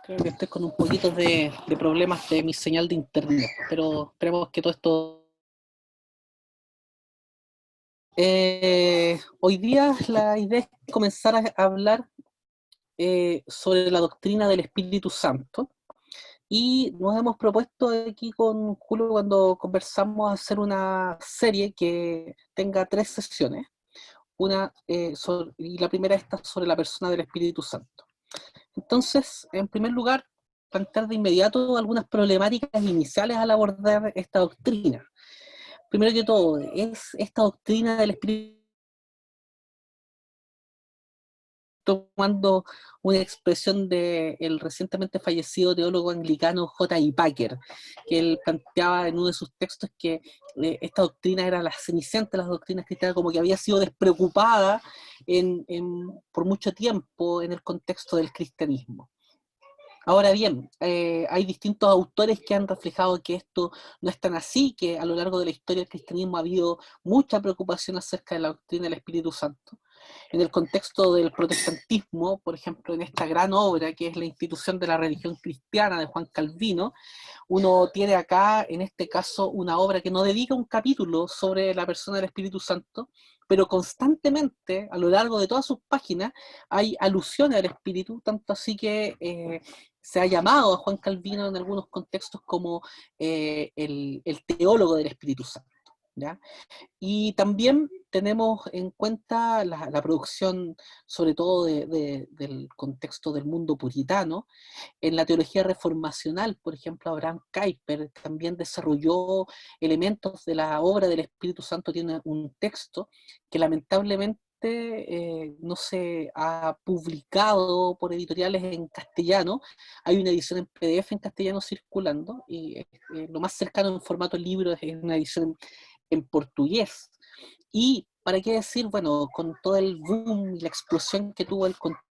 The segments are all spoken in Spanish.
Creo que estoy con un poquito de problemas de mi señal de internet, pero esperemos que todo esto... hoy día la idea es comenzar a hablar sobre la doctrina del Espíritu Santo, y nos hemos propuesto aquí con Julio, cuando conversamos, hacer una serie que tenga 3 sesiones. Y la primera está sobre la persona del Espíritu Santo. Entonces, en primer lugar, plantear de inmediato algunas problemáticas iniciales al abordar esta doctrina. Primero que todo, es esta doctrina del Espíritu, tomando una expresión del recientemente fallecido teólogo anglicano J. I. Packer, que él planteaba en uno de sus textos que esta doctrina era la cenicienta de las doctrinas cristianas, como que había sido despreocupada por mucho tiempo en el contexto del cristianismo. Ahora bien, hay distintos autores que han reflejado que esto no es tan así, que a lo largo de la historia del cristianismo ha habido mucha preocupación acerca de la doctrina del Espíritu Santo. En el contexto del protestantismo, por ejemplo, en esta gran obra que es la Institución de la Religión Cristiana de Juan Calvino, uno tiene acá, en este caso, una obra que no dedica un capítulo sobre la persona del Espíritu Santo, pero constantemente, a lo largo de todas sus páginas, hay alusiones al Espíritu, tanto así que se ha llamado a Juan Calvino en algunos contextos como el teólogo del Espíritu Santo, ¿ya? Y también tenemos en cuenta la producción, sobre todo del contexto del mundo puritano. En la teología reformacional, por ejemplo, Abraham Kuyper también desarrolló elementos de la obra del Espíritu Santo. Tiene un texto que lamentablemente no se ha publicado por editoriales en castellano. Hay una edición en PDF en castellano circulando, y lo más cercano en formato libro es una edición en portugués. Y para qué decir, bueno, con todo el boom y la explosión que tuvo el contenido,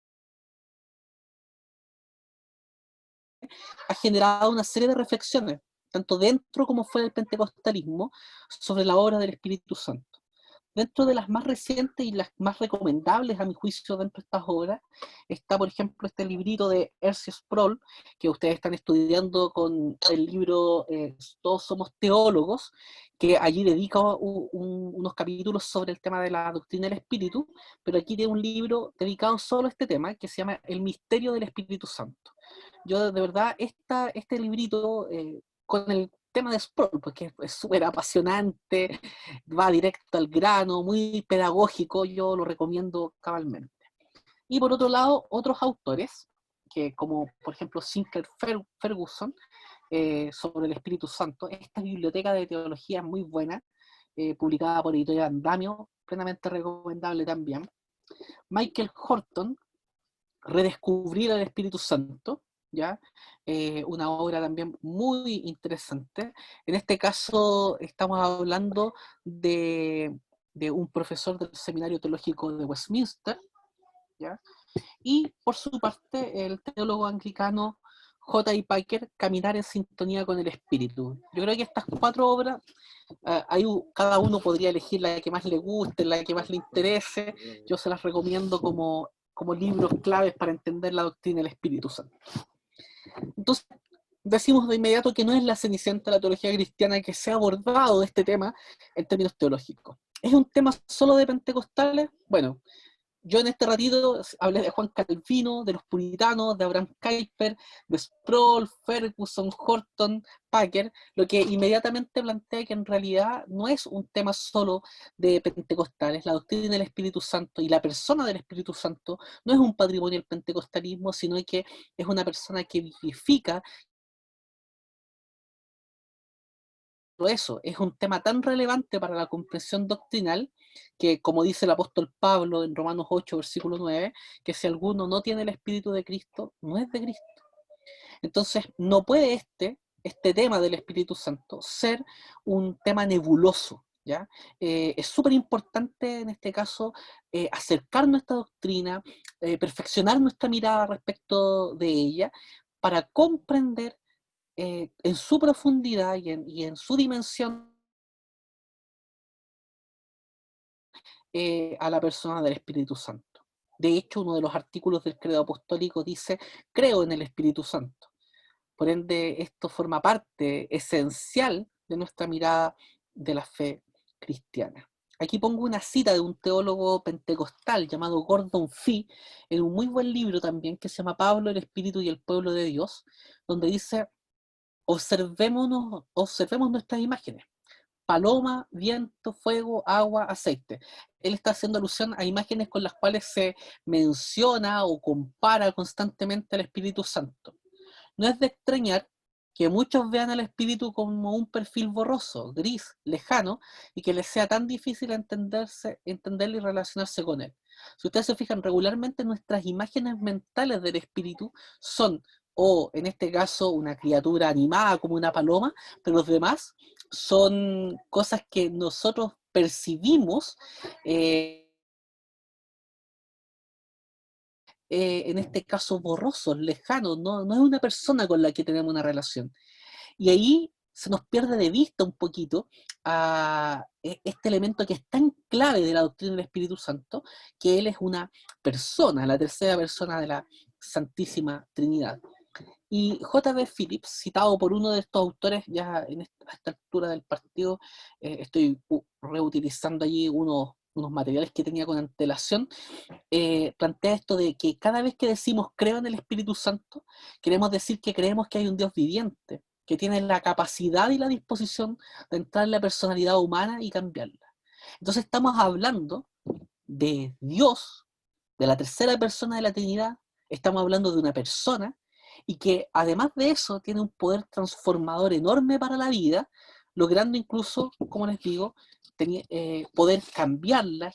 ha generado una serie de reflexiones, tanto dentro como fuera del pentecostalismo, sobre la obra del Espíritu Santo. Dentro de las más recientes y las más recomendables, a mi juicio, dentro de estas obras, está, por ejemplo, este librito de R.C. Sproul, que ustedes están estudiando con el libro Todos somos teólogos, que allí dedica unos capítulos sobre el tema de la doctrina del Espíritu, pero aquí tiene un libro dedicado solo a este tema, que se llama El misterio del Espíritu Santo. Yo, de verdad, este librito, con el tema de Sproul, porque es súper apasionante, va directo al grano, muy pedagógico, yo lo recomiendo cabalmente. Y por otro lado, otros autores, que como por ejemplo Sinclair Ferguson, sobre el Espíritu Santo, esta biblioteca de teología es muy buena, publicada por Editorial Andamio, plenamente recomendable también. Michael Horton, Redescubrir el Espíritu Santo, ¿ya? Una obra también muy interesante. En este caso estamos hablando de un profesor del Seminario Teológico de Westminster, ¿ya? Y por su parte el teólogo anglicano J. I. Packer, Caminar en sintonía con el Espíritu. Yo creo que estas 4 obras, cada uno podría elegir la que más le guste, la que más le interese. Yo se las recomiendo como libros claves para entender la doctrina del Espíritu Santo. Entonces, decimos de inmediato que no es la cenicienta de la teología cristiana que se ha abordado de este tema en términos teológicos. ¿Es un tema solo de pentecostales? Bueno, yo en este ratito hablé de Juan Calvino, de los puritanos, de Abraham Kuyper, de Sproul, Ferguson, Horton, Packer, lo que inmediatamente plantea que en realidad no es un tema solo de pentecostales. La doctrina del Espíritu Santo y la persona del Espíritu Santo no es un patrimonio del pentecostalismo, sino que es una persona que vivifica. Eso es un tema tan relevante para la comprensión doctrinal que, como dice el apóstol Pablo en Romanos 8, versículo 9, que si alguno no tiene el Espíritu de Cristo, no es de Cristo. Entonces, no puede este tema del Espíritu Santo ser un tema nebuloso, ¿ya? Es súper importante en este caso acercarnos a esta doctrina, perfeccionar nuestra mirada respecto de ella, para comprender en su profundidad y en su dimensión a la persona del Espíritu Santo, De hecho, uno de los artículos del credo apostólico dice, creo en el Espíritu Santo. Por ende, esto forma parte esencial de nuestra mirada de la fe cristiana. Aquí pongo una cita de un teólogo pentecostal llamado Gordon Fee, en un muy buen libro también que se llama Pablo, el Espíritu y el Pueblo de Dios, donde dice, observemos nuestras imágenes: paloma, viento, fuego, agua, aceite. Él está haciendo alusión a imágenes con las cuales se menciona o compara constantemente al Espíritu Santo. No es de extrañar que muchos vean al Espíritu como un perfil borroso, gris, lejano, y que les sea tan difícil entenderlo y relacionarse con él. Si ustedes se fijan, regularmente nuestras imágenes mentales del Espíritu son, o en este caso, una criatura animada como una paloma, pero los demás son cosas que nosotros percibimos en este caso borrosos, lejanos, no es una persona con la que tenemos una relación. Y ahí se nos pierde de vista un poquito este elemento que es tan clave de la doctrina del Espíritu Santo, que Él es una persona, la tercera persona de la Santísima Trinidad. Y J.B. Phillips, citado por uno de estos autores, ya a esta altura del partido, estoy reutilizando allí unos materiales que tenía con antelación, plantea esto de que cada vez que decimos creo en el Espíritu Santo, queremos decir que creemos que hay un Dios viviente, que tiene la capacidad y la disposición de entrar en la personalidad humana y cambiarla. Entonces estamos hablando de Dios, de la tercera persona de la Trinidad, estamos hablando de una persona y que además de eso tiene un poder transformador enorme para la vida, logrando incluso, como les digo, poder cambiarla,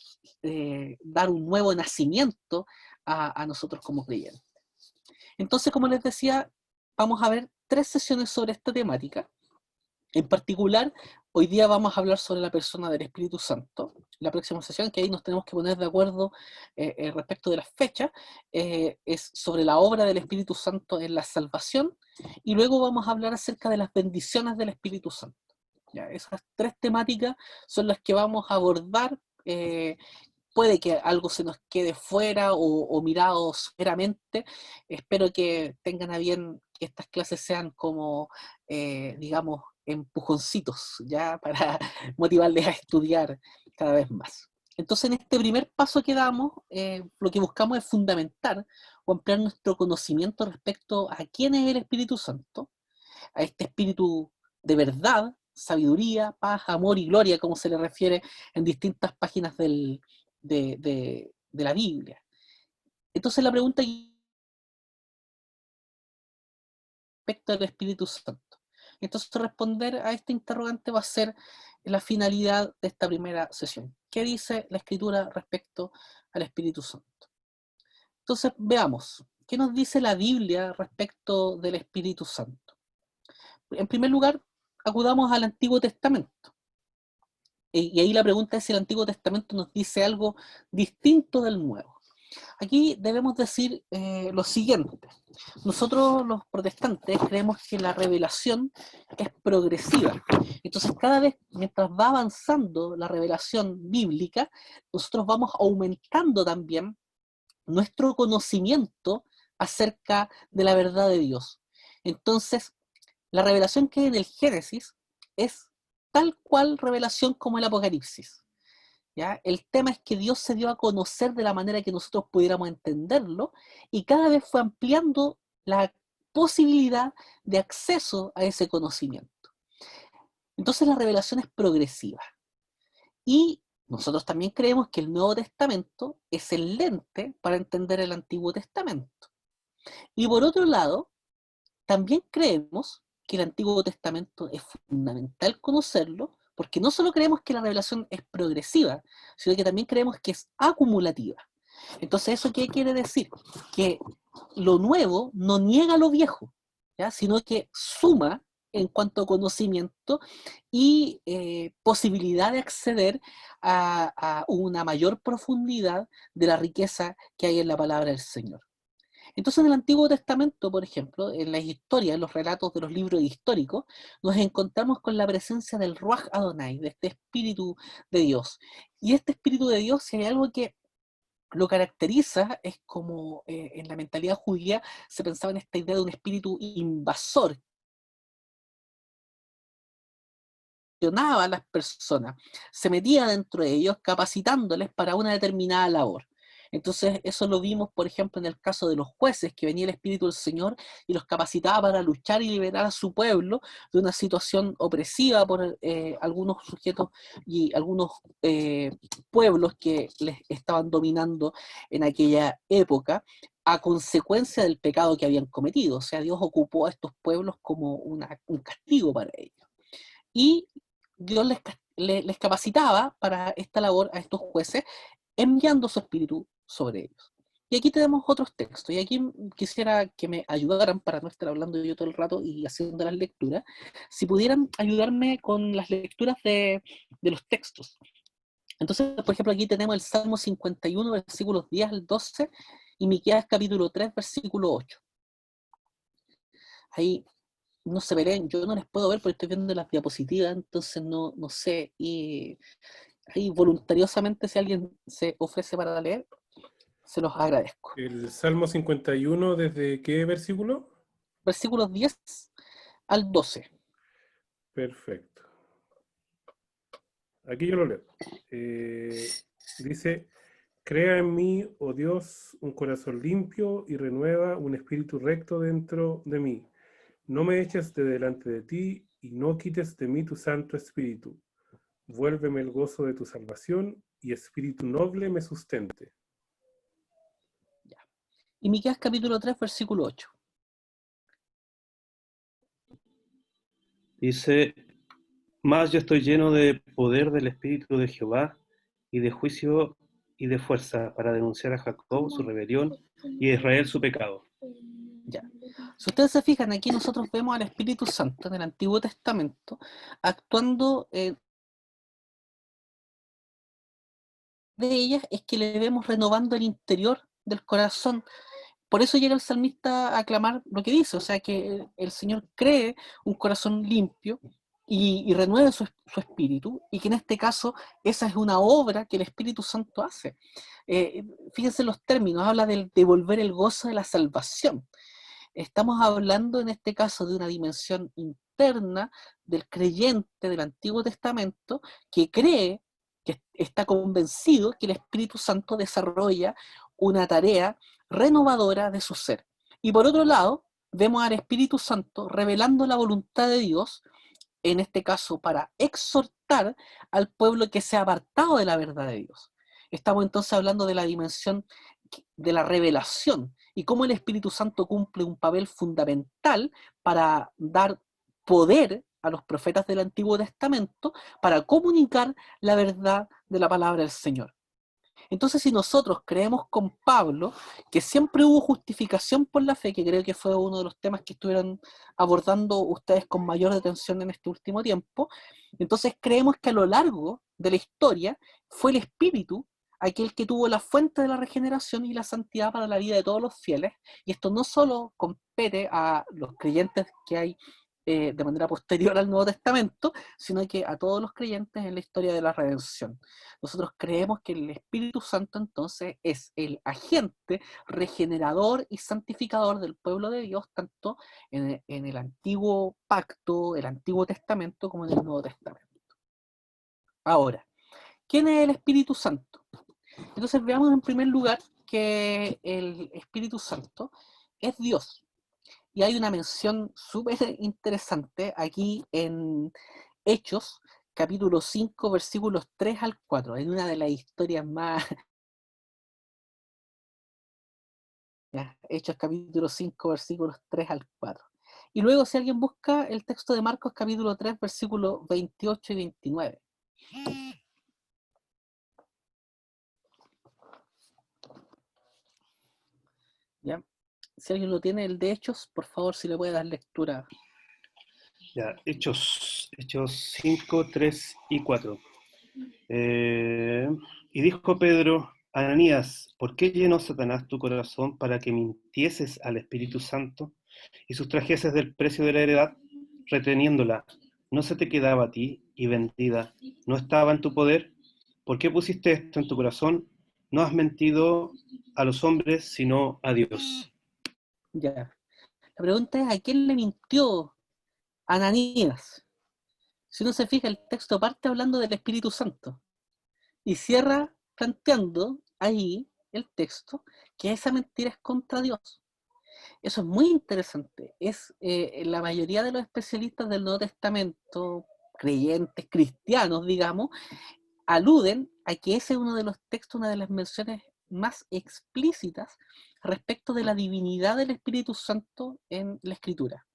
dar un nuevo nacimiento a nosotros como creyentes. Entonces, como les decía, vamos a ver 3 sesiones sobre esta temática. En particular, hoy día vamos a hablar sobre la persona del Espíritu Santo. La próxima sesión, que ahí nos tenemos que poner de acuerdo respecto de las fechas, es sobre la obra del Espíritu Santo en la salvación, y luego vamos a hablar acerca de las bendiciones del Espíritu Santo. ¿Ya? Esas 3 temáticas son las que vamos a abordar. Puede que algo se nos quede fuera o mirado someramente. Espero que tengan a bien que estas clases sean como, digamos, empujoncitos, ya para motivarles a estudiar cada vez más. Entonces, en este primer paso que damos, lo que buscamos es fundamentar o ampliar nuestro conocimiento respecto a quién es el Espíritu Santo, a este Espíritu de verdad, sabiduría, paz, amor y gloria, como se le refiere en distintas páginas de la Biblia. Entonces la pregunta respecto al Espíritu Santo. Entonces responder a este interrogante va a ser la finalidad de esta primera sesión. ¿Qué dice la Escritura respecto al Espíritu Santo? Entonces veamos, ¿qué nos dice la Biblia respecto del Espíritu Santo? En primer lugar, acudamos al Antiguo Testamento. Y ahí la pregunta es si el Antiguo Testamento nos dice algo distinto del Nuevo. Aquí debemos decir lo siguiente. Nosotros los protestantes creemos que la revelación es progresiva. Entonces cada vez, mientras va avanzando la revelación bíblica, nosotros vamos aumentando también nuestro conocimiento acerca de la verdad de Dios. Entonces, la revelación que hay en el Génesis es tal cual revelación como el Apocalipsis. ¿Ya? El tema es que Dios se dio a conocer de la manera que nosotros pudiéramos entenderlo, y cada vez fue ampliando la posibilidad de acceso a ese conocimiento. Entonces la revelación es progresiva. Y nosotros también creemos que el Nuevo Testamento es el lente para entender el Antiguo Testamento. Y por otro lado, también creemos que el Antiguo Testamento es fundamental conocerlo, porque no solo creemos que la revelación es progresiva, sino que también creemos que es acumulativa. Entonces, ¿eso qué quiere decir? Que lo nuevo no niega lo viejo, ¿ya? Sino que suma en cuanto a conocimiento y posibilidad de acceder a una mayor profundidad de la riqueza que hay en la palabra del Señor. Entonces, en el Antiguo Testamento, por ejemplo, en las historias, en los relatos de los libros históricos, nos encontramos con la presencia del Ruach Adonai, de este Espíritu de Dios. Y este Espíritu de Dios, si hay algo que lo caracteriza es como en la mentalidad judía se pensaba en esta idea de un espíritu invasor que accionaba a las personas, se metía dentro de ellos capacitándoles para una determinada labor. Entonces eso lo vimos, por ejemplo, en el caso de los jueces, que venía el Espíritu del Señor y los capacitaba para luchar y liberar a su pueblo de una situación opresiva por algunos sujetos y algunos pueblos que les estaban dominando en aquella época a consecuencia del pecado que habían cometido. O sea, Dios ocupó a estos pueblos como un castigo para ellos. Y Dios les capacitaba para esta labor a estos jueces, enviando su espíritu sobre ellos. Y aquí tenemos otros textos, y aquí quisiera que me ayudaran, para no estar hablando yo todo el rato y haciendo las lecturas, si pudieran ayudarme con las lecturas de los textos. Entonces, por ejemplo, aquí tenemos el Salmo 51, versículos 10 al 12, y Miqueas capítulo 3, versículo 8. Ahí no se verán, yo no les puedo ver porque estoy viendo las diapositivas, entonces no sé, y ahí voluntariosamente si alguien se ofrece para leer, se los agradezco. El Salmo 51, ¿desde qué versículo? Versículos 10 al 12. Perfecto. Aquí yo lo leo. Dice, crea en mí, oh Dios, un corazón limpio y renueva un espíritu recto dentro de mí. No me eches de delante de ti y no quites de mí tu santo espíritu. Vuélveme el gozo de tu salvación y espíritu noble me sustente. Ya. Y Miqueas capítulo 3, versículo 8. Dice, mas yo estoy lleno de poder del Espíritu de Jehová y de juicio y de fuerza para denunciar a Jacob su rebelión y a Israel su pecado. Ya. Si ustedes se fijan, aquí nosotros vemos al Espíritu Santo en el Antiguo Testamento actuando de ellas es que le vemos renovando el interior del corazón. Por eso llega el salmista a aclamar lo que dice, o sea, que el Señor cree un corazón limpio y renueve su espíritu, y que en este caso esa es una obra que el Espíritu Santo hace. Eh, Fíjense los términos, habla del devolver el gozo de la salvación. Estamos hablando en este caso de una dimensión interna del creyente del Antiguo Testamento que cree, que está convencido que el Espíritu Santo desarrolla una tarea renovadora de su ser. Y por otro lado, vemos al Espíritu Santo revelando la voluntad de Dios, en este caso para exhortar al pueblo que se ha apartado de la verdad de Dios. Estamos entonces hablando de la dimensión de la revelación y cómo el Espíritu Santo cumple un papel fundamental para dar poder a los profetas del Antiguo Testamento para comunicar la verdad de la palabra del Señor. Entonces, si nosotros creemos con Pablo que siempre hubo justificación por la fe, que creo que fue uno de los temas que estuvieron abordando ustedes con mayor detención en este último tiempo, entonces creemos que a lo largo de la historia fue el Espíritu aquel que tuvo la fuente de la regeneración y la santidad para la vida de todos los fieles, y esto no solo compete a los creyentes que hay de manera posterior al Nuevo Testamento, sino que a todos los creyentes en la historia de la redención. Nosotros creemos que el Espíritu Santo entonces es el agente regenerador y santificador del pueblo de Dios, tanto en el antiguo pacto, el Antiguo Testamento, como en el Nuevo Testamento. Ahora, ¿quién es el Espíritu Santo? Entonces veamos en primer lugar que el Espíritu Santo es Dios. Y hay una mención súper interesante aquí en Hechos, capítulo 5, versículos 3 al 4, en una de las historias más... Hechos capítulo 5, versículos 3 al 4. Y luego si alguien busca el texto de Marcos capítulo 3, versículos 28 y 29. ¿Ya? Si alguien lo tiene, el de Hechos, por favor, si le puede dar lectura. Ya, Hechos 5, 3 y 4. Y dijo Pedro, Ananías, ¿por qué llenó Satanás tu corazón para que mintieses al Espíritu Santo y sustrajeses del precio de la heredad, reteniéndola? ¿No se te quedaba a ti y vendida? ¿No estaba en tu poder? ¿Por qué pusiste esto en tu corazón? no has mentido a los hombres, sino a Dios. Ya. La pregunta es, ¿a quién le mintió Ananías? Si uno se fija, el texto parte hablando del Espíritu Santo y cierra planteando ahí el texto que esa mentira es contra Dios. Eso es muy interesante. La mayoría de los especialistas del Nuevo Testamento, creyentes, cristianos, digamos, aluden a que ese es uno de los textos, una de las menciones más explícitas respecto de la divinidad del Espíritu Santo en la Escritura.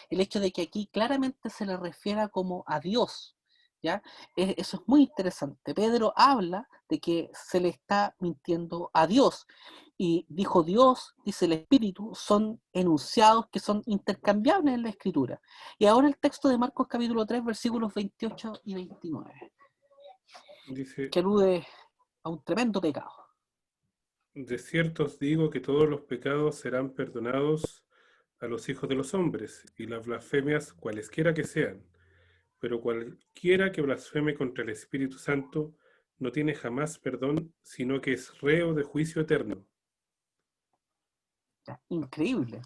El hecho de que aquí claramente se le refiera como a Dios, ¿ya? Eso es muy interesante. Pedro habla de que se le está mintiendo a Dios, y dijo Dios, dice el Espíritu, son enunciados que son intercambiables en la Escritura. Y ahora el texto de Marcos capítulo 3, versículos 28 y 29, Dice, que alude a un tremendo pecado. de cierto os digo que todos los pecados serán perdonados a los hijos de los hombres, y las blasfemias cualesquiera que sean, pero cualquiera que blasfeme contra el Espíritu Santo no tiene jamás perdón, sino que es reo de juicio eterno. Increíble.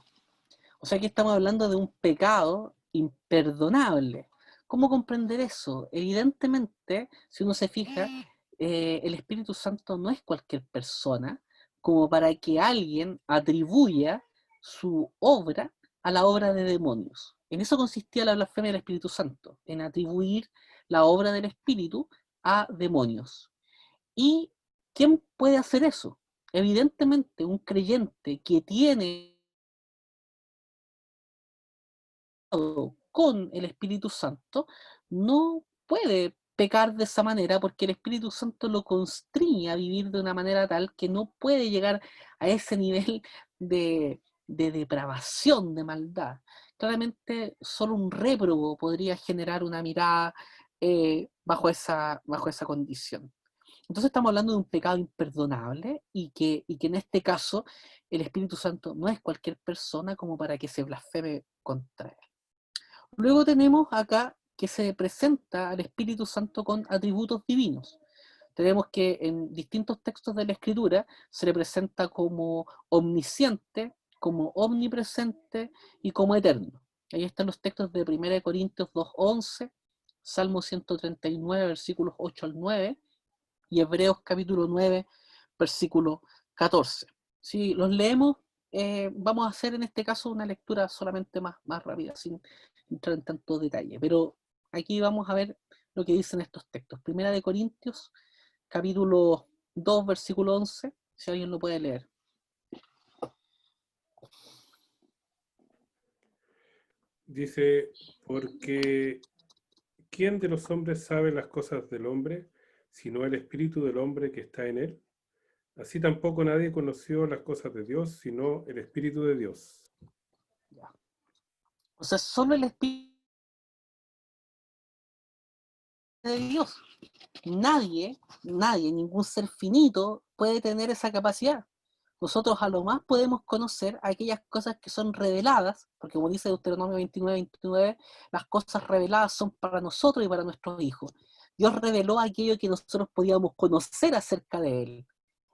O sea que estamos hablando de un pecado imperdonable. ¿Cómo comprender eso? Evidentemente, si uno se fija, el Espíritu Santo no es cualquier persona como para que alguien atribuya su obra a la obra de demonios. En eso consistía la blasfemia del Espíritu Santo, en atribuir la obra del Espíritu a demonios. ¿Y quién puede hacer eso? Evidentemente, un creyente que tiene con el Espíritu Santo no puede pecar de esa manera, porque el Espíritu Santo lo constriñe a vivir de una manera tal que no puede llegar a ese nivel de depravación, de maldad. Claramente solo un réprobo podría generar una mirada bajo esa condición. Entonces estamos hablando de un pecado imperdonable, y que en este caso el Espíritu Santo no es cualquier persona como para que se blasfeme contra él. Luego tenemos acá que se presenta al Espíritu Santo con atributos divinos. Tenemos que en distintos textos de la Escritura se le presenta como omnisciente, como omnipresente y como eterno. Ahí están los textos de 1 Corintios 2:11, Salmo 139, versículos 8 al 9, y Hebreos capítulo 9, versículo 14. Si los leemos, vamos a hacer en este caso una lectura solamente más rápida, sin entrar en tanto detalle. Pero aquí vamos a ver lo que dicen estos textos. 1 Corintios, capítulo 2, versículo 11, si alguien lo puede leer. Dice, porque ¿quién de los hombres sabe las cosas del hombre, sino el espíritu del hombre que está en él? Así tampoco nadie conoció las cosas de Dios, sino el Espíritu de Dios. Ya. O sea, solo el Espíritu de Dios. Nadie, ningún ser finito puede tener esa capacidad. Nosotros a lo más podemos conocer aquellas cosas que son reveladas, porque como dice Deuteronomio 29, las cosas reveladas son para nosotros y para nuestros hijos. Dios reveló aquello que nosotros podíamos conocer acerca de Él.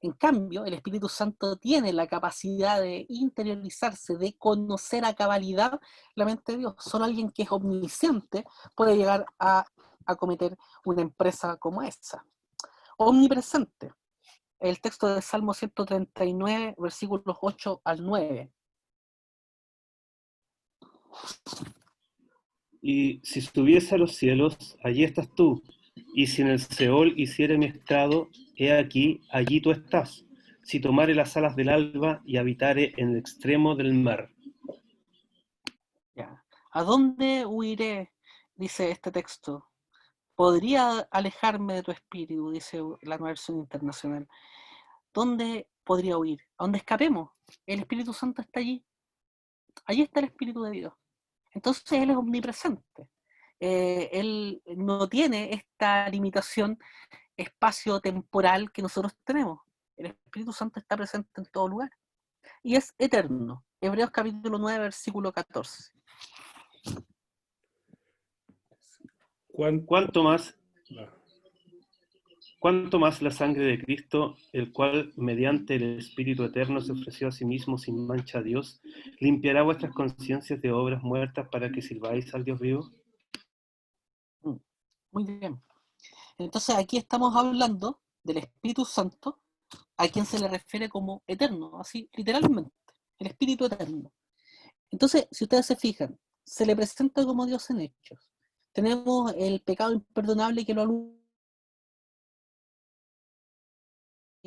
En cambio, el Espíritu Santo tiene la capacidad de interiorizarse, de conocer a cabalidad la mente de Dios. Solo alguien que es omnisciente puede llegar a cometer una empresa como esa. Omnipresente. El texto de Salmo 139, versículos 8 al 9. Y si subiese a los cielos, allí estás tú. Y si en el Seol hiciere mi estrado, he aquí, allí tú estás. Si tomare las alas del alba y habitare en el extremo del mar. Ya. ¿A dónde huiré? Dice este texto. Podría alejarme de tu espíritu, dice la nueva versión internacional. ¿Dónde podría huir? ¿A dónde escapemos? El Espíritu Santo está allí. Allí está el Espíritu de Dios. Entonces Él es omnipresente. Él no tiene esta limitación espacio-temporal que nosotros tenemos. El Espíritu Santo está presente en todo lugar. Y es eterno. Hebreos capítulo 9, versículo 14. ¿Cuánto? ¿Cuánto más? cuánto más la sangre de Cristo, el cual mediante el Espíritu Eterno se ofreció a sí mismo sin mancha a Dios, limpiará vuestras conciencias de obras muertas para que sirváis al Dios vivo. Muy bien. Entonces aquí estamos hablando del Espíritu Santo, a quien se le refiere como eterno, así literalmente, el Espíritu Eterno. Entonces, si ustedes se fijan, se le presenta como Dios en hechos. Tenemos el pecado imperdonable que lo alude,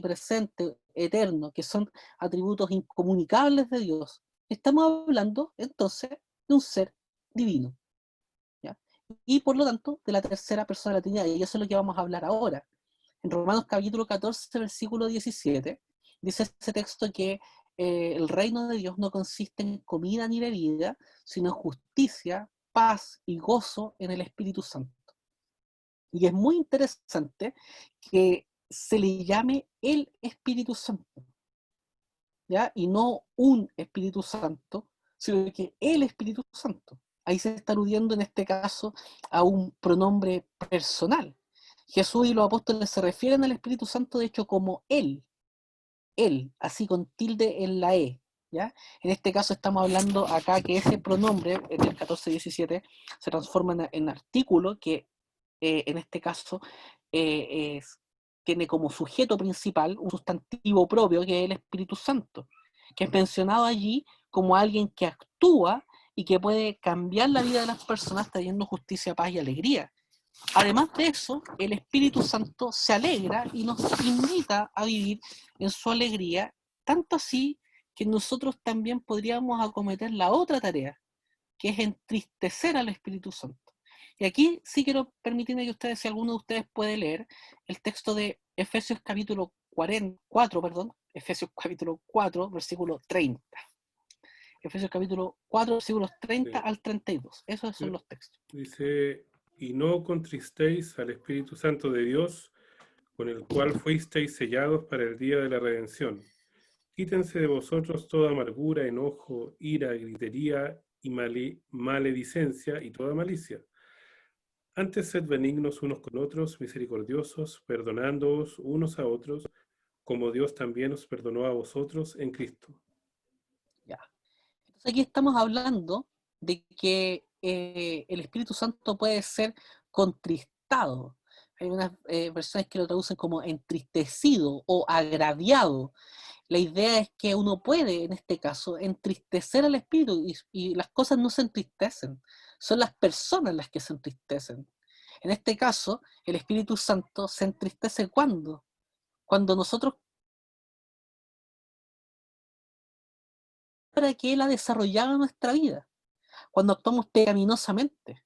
presente, eterno, que son atributos incomunicables de Dios. Estamos hablando entonces de un ser divino, ¿ya? Y por lo tanto de la tercera persona de la Trinidad, y eso es lo que vamos a hablar ahora. En Romanos capítulo 14, versículo 17, dice ese texto que el reino de Dios no consiste en comida ni bebida, sino en justicia, paz y gozo en el Espíritu Santo. Y es muy interesante que se le llame el Espíritu Santo, ¿ya? Y no un Espíritu Santo, sino que el Espíritu Santo. Ahí se está aludiendo en este caso a un pronombre personal. Jesús y los apóstoles se refieren al Espíritu Santo, de hecho, como él, así con tilde en la E, ¿ya? En este caso estamos hablando acá que ese pronombre, en el 14-17, se transforma en artículo, que en este caso tiene como sujeto principal un sustantivo propio, que es el Espíritu Santo, que es mencionado allí como alguien que actúa y que puede cambiar la vida de las personas trayendo justicia, paz y alegría. Además de eso, el Espíritu Santo se alegra y nos invita a vivir en su alegría, tanto así que nosotros también podríamos acometer la otra tarea, que es entristecer al Espíritu Santo. Y aquí sí quiero permitirme que ustedes, si alguno de ustedes puede leer el texto de Efesios capítulo 4, Efesios capítulo 4, versículo 30. Efesios capítulo 4, versículos 30 al 32. Esos son los textos. Dice, y no contristéis al Espíritu Santo de Dios, con el cual fuisteis sellados para el día de la redención. Quítense de vosotros toda amargura, enojo, ira, gritería y maledicencia y toda malicia. Antes sed benignos unos con otros, misericordiosos, perdonándoos unos a otros, como Dios también os perdonó a vosotros en Cristo. Ya. Entonces aquí estamos hablando de que el Espíritu Santo puede ser contristado. Hay unas versiones que lo traducen como entristecido o agraviado. La idea es que uno puede, en este caso, entristecer al Espíritu y las cosas no se entristecen, son las personas las que se entristecen. En este caso, el Espíritu Santo se entristece cuando nosotros, para que Él ha desarrollado en nuestra vida, cuando actuamos pecaminosamente,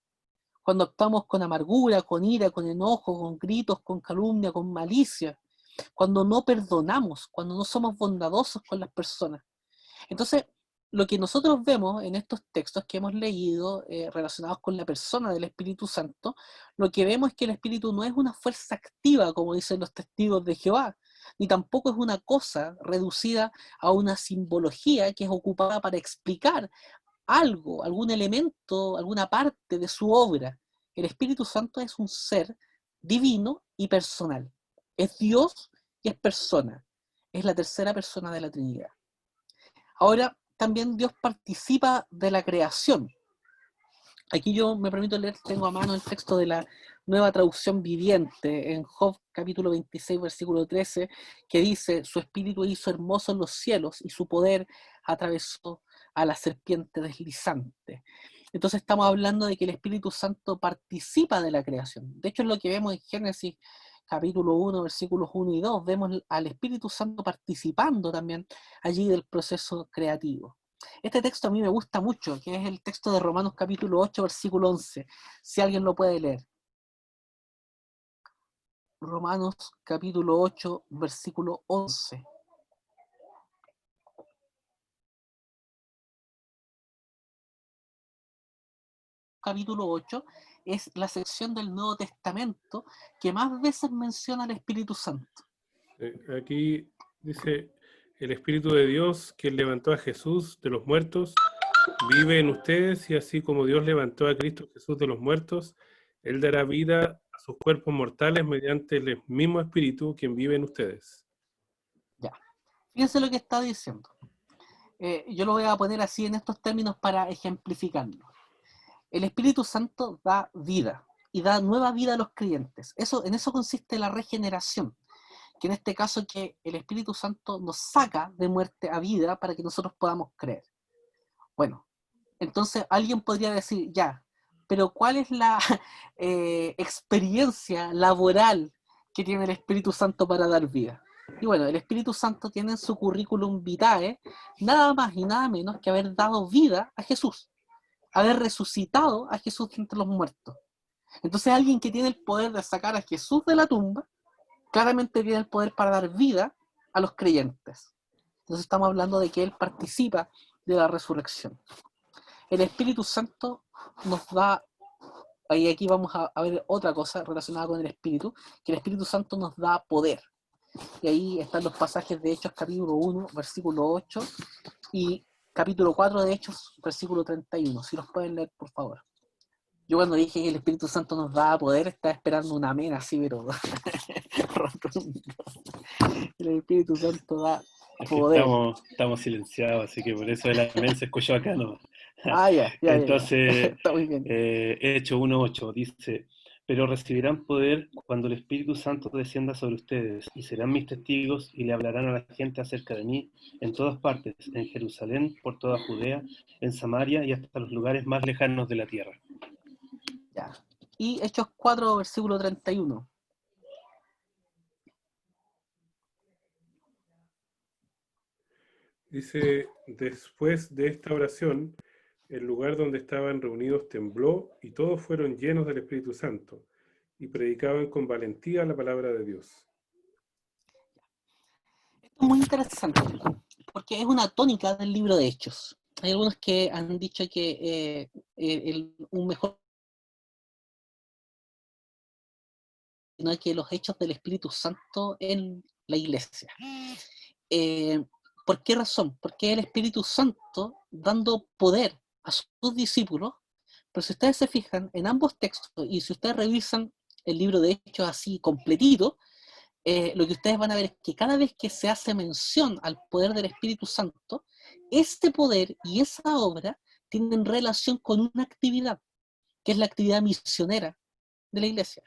cuando actuamos con amargura, con ira, con enojo, con gritos, con calumnia, con malicia, cuando no perdonamos, cuando no somos bondadosos con las personas. Entonces, lo que nosotros vemos en estos textos que hemos leído relacionados con la persona del Espíritu Santo, lo que vemos es que el Espíritu no es una fuerza activa, como dicen los testigos de Jehová, ni tampoco es una cosa reducida a una simbología que es ocupada para explicar algo, algún elemento, alguna parte de su obra. El Espíritu Santo es un ser divino y personal. Es Dios y es persona. Es la tercera persona de la Trinidad. Ahora, también Dios participa de la creación. Aquí yo me permito leer, tengo a mano el texto de la Nueva Traducción Viviente, en Job capítulo 26, versículo 13, que dice, su espíritu hizo hermosos los cielos y su poder atravesó a la serpiente deslizante. Entonces estamos hablando de que el Espíritu Santo participa de la creación. De hecho, es lo que vemos en Génesis capítulo 1, versículos 1 y 2. Vemos al Espíritu Santo participando también allí del proceso creativo. Este texto a mí me gusta mucho, que es el texto de Romanos capítulo 8, versículo 11, si alguien lo puede leer. Romanos capítulo 8, versículo 11. Capítulo 8 es la sección del Nuevo Testamento que más veces menciona al Espíritu Santo. Aquí dice, el Espíritu de Dios, que levantó a Jesús de los muertos, vive en ustedes, y así como Dios levantó a Cristo Jesús de los muertos, Él dará vida a a sus cuerpos mortales mediante el mismo Espíritu quien vive en ustedes. Ya. Fíjense lo que está diciendo. Yo lo voy a poner así en estos términos para ejemplificarlo. El Espíritu Santo da vida y da nueva vida a los creyentes. En eso consiste la regeneración, que en este caso que el Espíritu Santo nos saca de muerte a vida para que nosotros podamos creer. Bueno, entonces alguien podría decir, ya, pero ¿cuál es la experiencia laboral que tiene el Espíritu Santo para dar vida? Y bueno, el Espíritu Santo tiene en su currículum vitae nada más y nada menos que haber dado vida a Jesús, haber resucitado a Jesús entre los muertos. Entonces alguien que tiene el poder de sacar a Jesús de la tumba, claramente tiene el poder para dar vida a los creyentes. Entonces estamos hablando de que Él participa de la resurrección. El Espíritu Santo nos da, y aquí vamos a ver otra cosa relacionada con el Espíritu, que el Espíritu Santo nos da poder. Y ahí están los pasajes de Hechos capítulo 1, versículo 8, y capítulo 4 de Hechos, versículo 31. Si los pueden leer, por favor. Yo cuando dije que el Espíritu Santo nos da poder, estaba esperando un amén así, pero rotundo. El Espíritu Santo da poder. Estamos silenciados, así que por eso el amén se escuchó acá, ¿no? Ya. Entonces, Está muy bien. Hechos 1:8 dice: pero recibirán poder cuando el Espíritu Santo descienda sobre ustedes, y serán mis testigos, y le hablarán a la gente acerca de mí en todas partes, en Jerusalén, por toda Judea, en Samaria y hasta los lugares más lejanos de la tierra. Ya. Y Hechos 4, versículo 31. Dice, después de esta oración, el lugar donde estaban reunidos tembló y todos fueron llenos del Espíritu Santo y predicaban con valentía la palabra de Dios. Esto es muy interesante porque es una tónica del libro de Hechos. Hay algunos que han dicho que un mejor no es que los hechos del Espíritu Santo en la iglesia. ¿Por qué razón? Porque el Espíritu Santo dando poder a sus discípulos. Pero si ustedes se fijan en ambos textos y si ustedes revisan el libro de Hechos así completito, lo que ustedes van a ver es que cada vez que se hace mención al poder del Espíritu Santo, este poder y esa obra tienen relación con una actividad, que es la actividad misionera de la iglesia.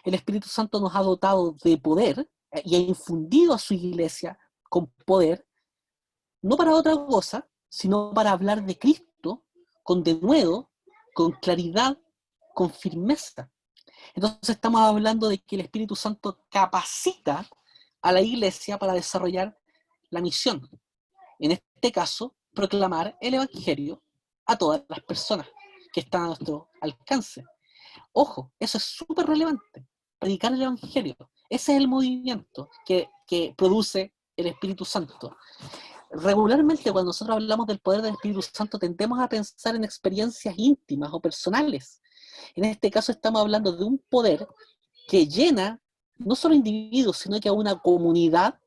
El Espíritu Santo nos ha dotado de poder y ha infundido a su iglesia con poder, no para otra cosa, sino para hablar de Cristo con denuedo, con claridad, con firmeza. Entonces estamos hablando de que el Espíritu Santo capacita a la iglesia para desarrollar la misión. En este caso, proclamar el Evangelio a todas las personas que están a nuestro alcance. Ojo, eso es súper relevante. Predicar el Evangelio. Ese es el movimiento que produce el Espíritu Santo. Regularmente cuando nosotros hablamos del poder del Espíritu Santo tendemos a pensar en experiencias íntimas o personales. En este caso estamos hablando de un poder que llena no solo individuos, sino que a una comunidad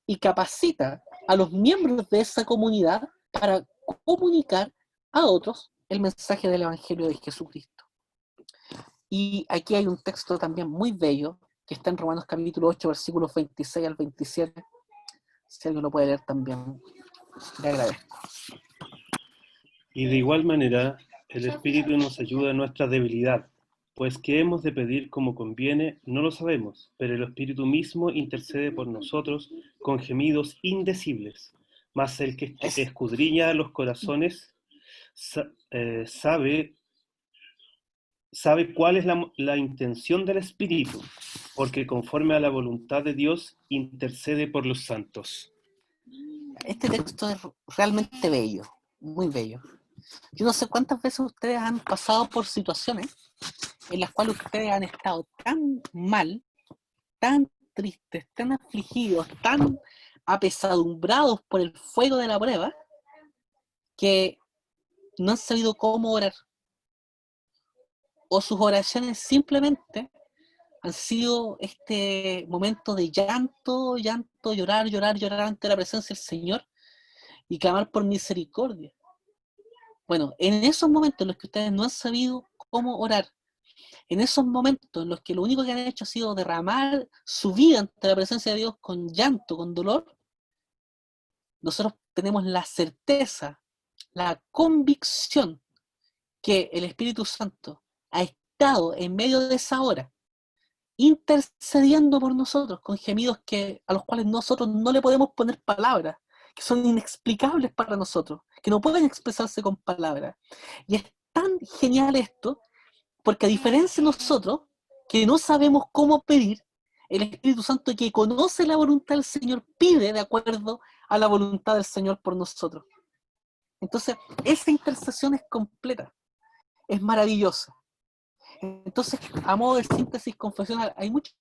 y capacita a los miembros de esa comunidad para comunicar a otros el mensaje del Evangelio de Jesucristo. Y aquí hay un texto también muy bello que está en Romanos capítulo 8, versículos 26 al 27. Si alguien lo puede leer también, le agradezco. Y de igual manera, el Espíritu nos ayuda en nuestra debilidad, pues qué hemos de pedir como conviene, no lo sabemos, pero el Espíritu mismo intercede por nosotros con gemidos indecibles. Mas el que escudriña los corazones sabe cuál es la intención del Espíritu, porque conforme a la voluntad de Dios intercede por los santos. Este texto es realmente bello, muy bello. Yo no sé cuántas veces ustedes han pasado por situaciones en las cuales ustedes han estado tan mal, tan tristes, tan afligidos, tan apesadumbrados por el fuego de la prueba, que no han sabido cómo orar. O sus oraciones simplemente han sido este momento de llanto, llorar ante la presencia del Señor y clamar por misericordia. Bueno, en esos momentos en los que ustedes no han sabido cómo orar, en esos momentos en los que lo único que han hecho ha sido derramar su vida ante la presencia de Dios con llanto, con dolor, nosotros tenemos la certeza, la convicción que el Espíritu Santo ha estado en medio de esa hora, intercediendo por nosotros con gemidos a los cuales nosotros no le podemos poner palabras, que son inexplicables para nosotros, que no pueden expresarse con palabras. Y es tan genial esto, porque a diferencia de nosotros, que no sabemos cómo pedir, el Espíritu Santo, que conoce la voluntad del Señor, pide de acuerdo a la voluntad del Señor por nosotros. Entonces, esa intercesión es completa, es maravillosa. Entonces, a modo de síntesis confesional, hay mucho,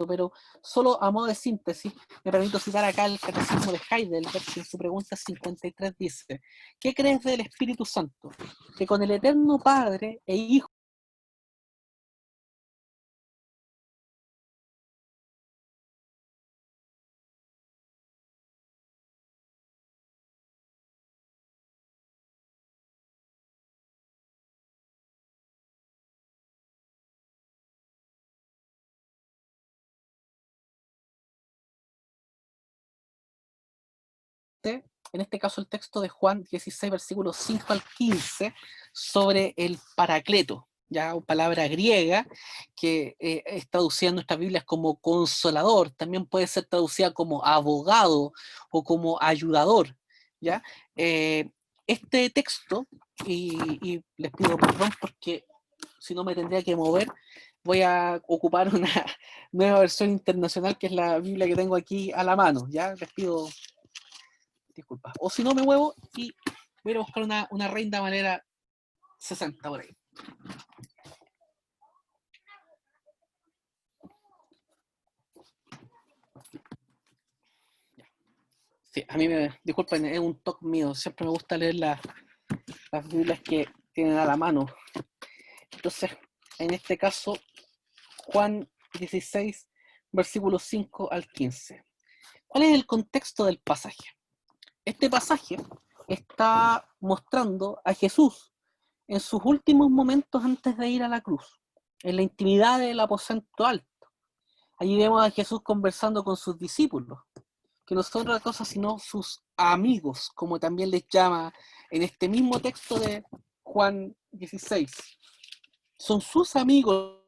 pero solo a modo de síntesis, me permito citar acá el Catecismo de Heidelberg, que en su pregunta 53 dice: ¿qué crees del Espíritu Santo? Que con el Eterno Padre e Hijo en este caso el texto de Juan 16, versículos 5 al 15, sobre el Paracleto, ya una palabra griega que es traducida en nuestras Biblias como consolador, también puede ser traducida como abogado o como ayudador, ¿ya? Este texto, y les pido perdón porque si no me tendría que mover, voy a ocupar una nueva versión internacional que es la Biblia que tengo aquí a la mano, ¿ya? Les pido disculpa. O si no, me muevo y voy a buscar una Reina Valera 60 por ahí. Sí, a mí disculpen, es un toque mío. Siempre me gusta leer las Biblias que tienen a la mano. Entonces, en este caso, Juan 16, versículos 5 al 15. ¿Cuál es el contexto del pasaje? Este pasaje está mostrando a Jesús en sus últimos momentos antes de ir a la cruz, en la intimidad del aposento alto. Allí vemos a Jesús conversando con sus discípulos, que no son otra cosa sino sus amigos, como también les llama en este mismo texto de Juan 16. Son sus amigos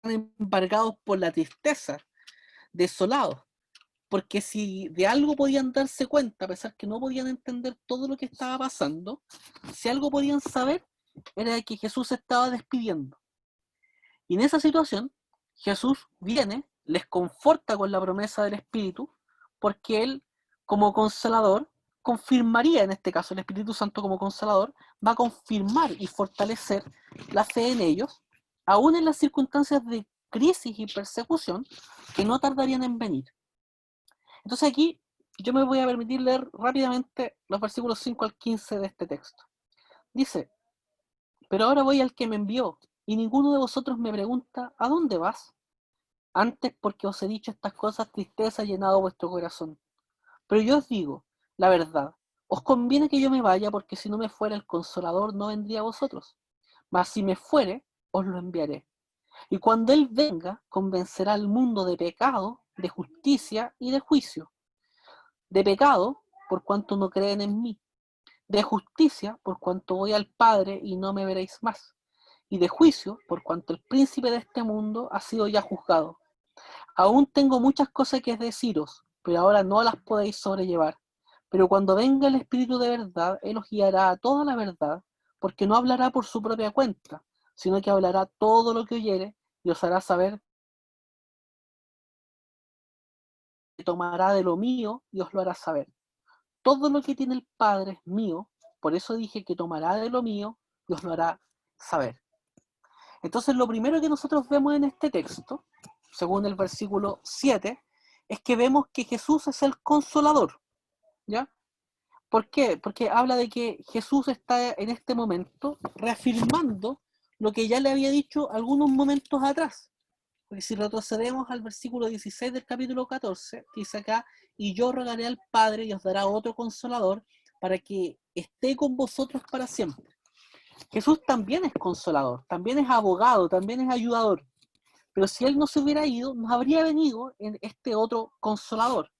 embargados por la tristeza, desolados, porque si de algo podían darse cuenta, a pesar que no podían entender todo lo que estaba pasando, si algo podían saber, era de que Jesús se estaba despidiendo. Y en esa situación, Jesús viene, les conforta con la promesa del Espíritu, porque Él, como consolador, confirmaría, en este caso el Espíritu Santo como consolador, va a confirmar y fortalecer la fe en ellos, aún en las circunstancias de crisis y persecución que no tardarían en venir. Entonces aquí yo me voy a permitir leer rápidamente los versículos 5 al 15 de este texto. Dice: pero ahora voy al que me envió, y ninguno de vosotros me pregunta: ¿a dónde vas? Antes, porque os he dicho estas cosas, tristeza ha llenado vuestro corazón. Pero yo os digo la verdad, os conviene que yo me vaya, porque si no me fuera el Consolador no vendría a vosotros. Mas si me fuere, os lo enviaré. Y cuando Él venga, convencerá al mundo de pecado, de justicia y de juicio. De pecado, por cuanto no creen en mí. De justicia, por cuanto voy al Padre y no me veréis más. Y de juicio, por cuanto el príncipe de este mundo ha sido ya juzgado. Aún tengo muchas cosas que deciros, pero ahora no las podéis sobrellevar. Pero cuando venga el Espíritu de verdad, Él os guiará a toda la verdad, porque no hablará por su propia cuenta, sino que hablará todo lo que oyere y os hará saber que tomará de lo mío y os lo hará saber. Todo lo que tiene el Padre es mío, por eso dije que tomará de lo mío y os lo hará saber. Entonces, lo primero que nosotros vemos en este texto, según el versículo 7, es que vemos que Jesús es el consolador, ¿ya? ¿Por qué? Porque habla de que Jesús está en este momento reafirmando lo que ya le había dicho algunos momentos atrás. Porque si retrocedemos al versículo 16 del capítulo 14, dice acá: y yo rogaré al Padre y os dará otro consolador para que esté con vosotros para siempre. Jesús también es consolador, también es abogado, también es ayudador. Pero si Él no se hubiera ido, nos habría venido en este otro consolador.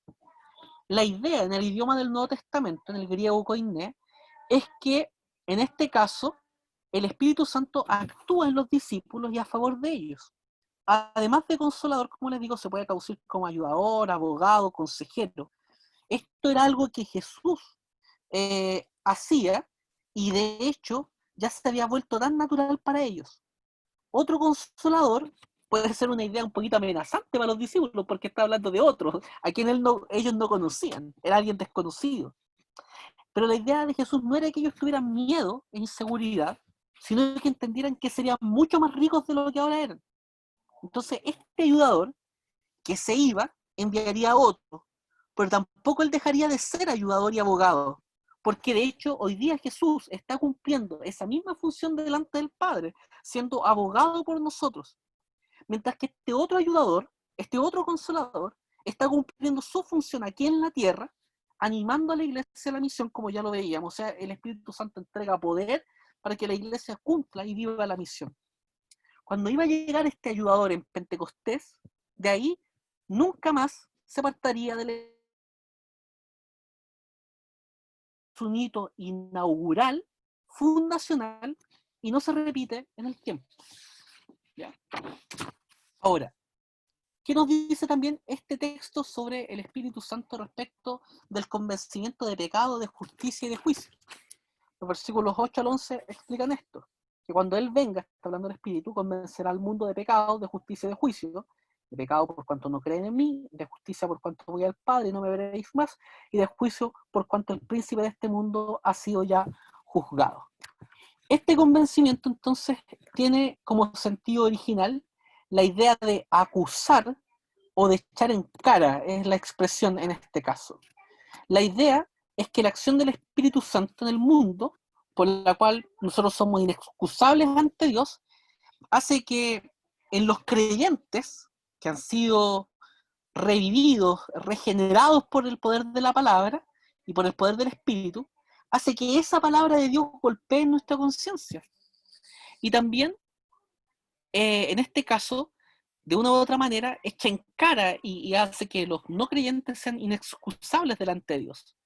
La idea en el idioma del Nuevo Testamento, en el griego koiné, es que en este caso el Espíritu Santo actúa en los discípulos y a favor de ellos. Además de consolador, como les digo, se puede traducir como ayudador, abogado, consejero. Esto era algo que Jesús hacía, y de hecho ya se había vuelto tan natural para ellos. Otro consolador puede ser una idea un poquito amenazante para los discípulos, porque está hablando de otro, a quien ellos no conocían, era alguien desconocido. Pero la idea de Jesús no era que ellos tuvieran miedo e inseguridad, sino que entendieran que serían mucho más ricos de lo que ahora eran. Entonces, este ayudador que se iba, enviaría a otro, pero tampoco él dejaría de ser ayudador y abogado, porque de hecho hoy día Jesús está cumpliendo esa misma función delante del Padre, siendo abogado por nosotros, mientras que este otro ayudador, este otro consolador, está cumpliendo su función aquí en la tierra, animando a la iglesia a la misión, como ya lo veíamos. O sea, el Espíritu Santo entrega poder para que la iglesia cumpla y viva la misión. Cuando iba a llegar este ayudador en Pentecostés, de ahí nunca más se apartaría del un hito inaugural, fundacional, y no se repite en el tiempo. ¿Ya? Ahora, ¿qué nos dice también este texto sobre el Espíritu Santo respecto del convencimiento de pecado, de justicia y de juicio? Los versículos 8 al 11 explican esto, que cuando Él venga, está hablando del Espíritu, convencerá al mundo de pecado, de justicia y de juicio, de pecado por cuanto no creen en mí, de justicia por cuanto voy al Padre y no me veréis más, y de juicio por cuanto el príncipe de este mundo ha sido ya juzgado. Este convencimiento entonces tiene como sentido original la idea de acusar o de echar en cara, es la expresión en este caso. La idea es que la acción del Espíritu Santo en el mundo, por la cual nosotros somos inexcusables ante Dios, hace que en los creyentes que han sido revividos, regenerados por el poder de la palabra y por el poder del Espíritu, hace que esa palabra de Dios golpee en nuestra conciencia. Y también, en este caso, de una u otra manera, echa en cara y hace que los no creyentes sean inexcusables delante de Dios.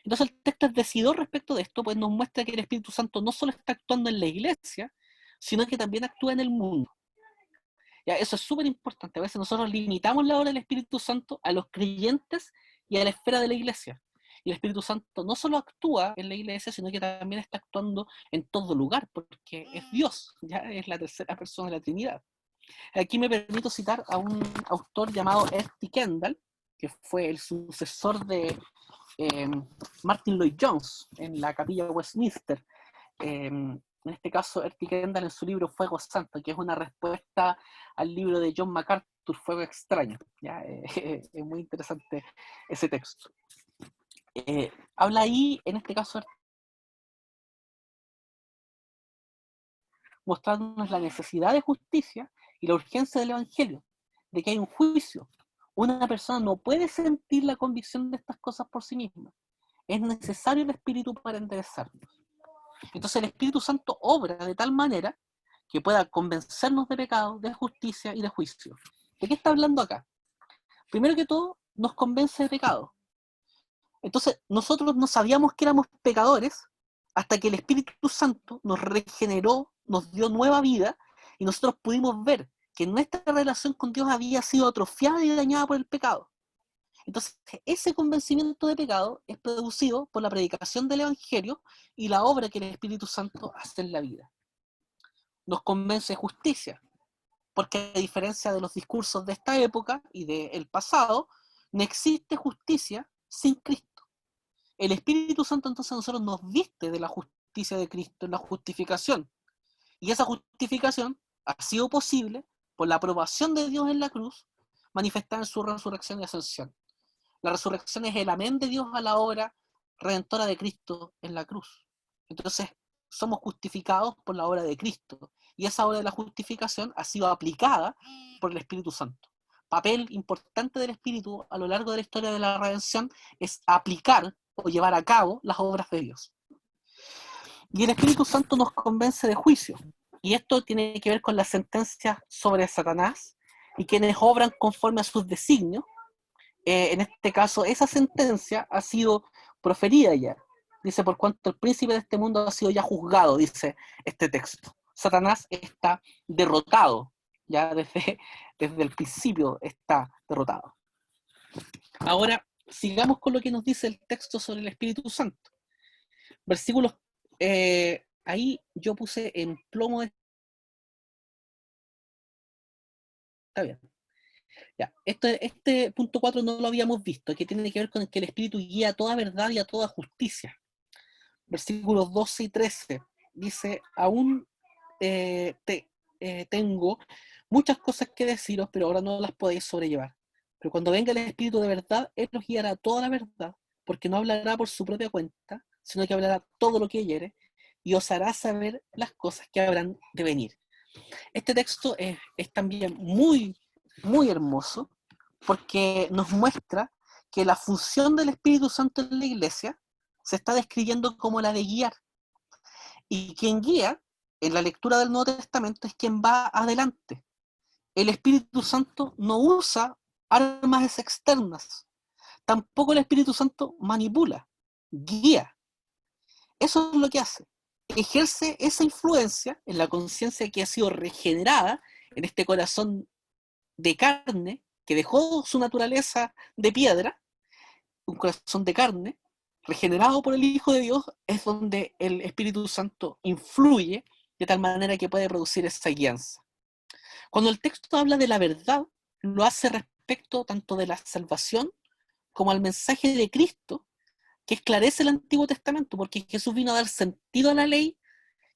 Entonces el texto es decidor respecto de esto, pues nos muestra que el Espíritu Santo no solo está actuando en la iglesia, sino que también actúa en el mundo. Ya, eso es súper importante. A veces nosotros limitamos la obra del Espíritu Santo a los creyentes y a la esfera de la iglesia. Y el Espíritu Santo no solo actúa en la iglesia, sino que también está actuando en todo lugar, porque es Dios, ya es la tercera persona de la Trinidad. Aquí me permito citar a un autor llamado R.T. Kendall, que fue el sucesor de Martin Lloyd-Jones en la capilla de Westminster. En este caso, R.T. Kendall en su libro Fuego Santo, que es una respuesta al libro de John MacArthur, Fuego Extraño. ¿Ya? Es muy interesante ese texto. Habla ahí, en este caso, mostrándonos la necesidad de justicia y la urgencia del Evangelio, de que hay un juicio. Una persona no puede sentir la convicción de estas cosas por sí misma. Es necesario el Espíritu para enderezarnos. Entonces el Espíritu Santo obra de tal manera que pueda convencernos de pecado, de justicia y de juicio. ¿De qué está hablando acá? Primero que todo, nos convence de pecado. Entonces, nosotros no sabíamos que éramos pecadores hasta que el Espíritu Santo nos regeneró, nos dio nueva vida, y nosotros pudimos ver que nuestra relación con Dios había sido atrofiada y dañada por el pecado. Entonces, ese convencimiento de pecado es producido por la predicación del Evangelio y la obra que el Espíritu Santo hace en la vida. Nos convence de justicia, porque a diferencia de los discursos de esta época y del pasado, no existe justicia sin Cristo. El Espíritu Santo entonces a nosotros nos viste de la justicia de Cristo, en la justificación. Y esa justificación ha sido posible por la aprobación de Dios en la cruz, manifestada en su resurrección y ascensión. La resurrección es el amén de Dios a la obra redentora de Cristo en la cruz. Entonces, somos justificados por la obra de Cristo. Y esa obra de la justificación ha sido aplicada por el Espíritu Santo. papel importante del Espíritu a lo largo de la historia de la redención es aplicar o llevar a cabo las obras de Dios. Y el Espíritu Santo nos convence de juicio. Y esto tiene que ver con la sentencia sobre Satanás y quienes obran conforme a sus designios. En este caso, esa sentencia ha sido proferida ya. Dice, por cuanto el príncipe de este mundo ha sido ya juzgado, dice este texto. Satanás está derrotado, ya desde el principio está derrotado. Ahora, sigamos con lo que nos dice el texto sobre el Espíritu Santo. Versículos, ahí yo puse en plomo. Está bien. Ya, este punto 4 no lo habíamos visto, que tiene que ver con que el Espíritu guía a toda verdad y a toda justicia. Versículos 12 y 13 dice, aún tengo muchas cosas que deciros, pero ahora no las podéis sobrellevar. Pero cuando venga el Espíritu de verdad, Él os guiará a toda la verdad, porque no hablará por su propia cuenta, sino que hablará todo lo que oyere, y os hará saber las cosas que habrán de venir. Este texto es también muy, muy hermoso, porque nos muestra que la función del Espíritu Santo en la iglesia se está describiendo como la de guiar. Y quien guía en la lectura del Nuevo Testamento es quien va adelante. El Espíritu Santo no usa armas externas. Tampoco el Espíritu Santo manipula, guía. Eso es lo que hace. Ejerce esa influencia en la conciencia que ha sido regenerada en este corazón de carne, que dejó su naturaleza de piedra, un corazón de carne, regenerado por el Hijo de Dios, es donde el Espíritu Santo influye de tal manera que puede producir esa guianza. Cuando el texto habla de la verdad, lo hace respecto tanto de la salvación como al mensaje de Cristo, que esclarece el Antiguo Testamento, porque Jesús vino a dar sentido a la ley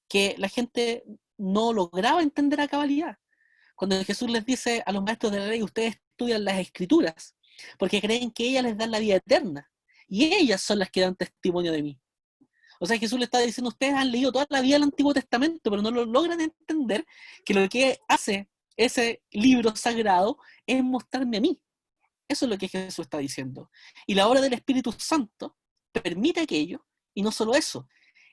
que la gente no lograba entender a cabalidad. Cuando Jesús les dice a los maestros de la ley, ustedes estudian las Escrituras, porque creen que ellas les dan la vida eterna, y ellas son las que dan testimonio de mí. O sea, Jesús le está diciendo, ustedes han leído toda la vida el Antiguo Testamento, pero no lo logran entender, que lo que hace ese libro sagrado es mostrarme a mí. Eso es lo que Jesús está diciendo. Y la obra del Espíritu Santo permite aquello, y no solo eso,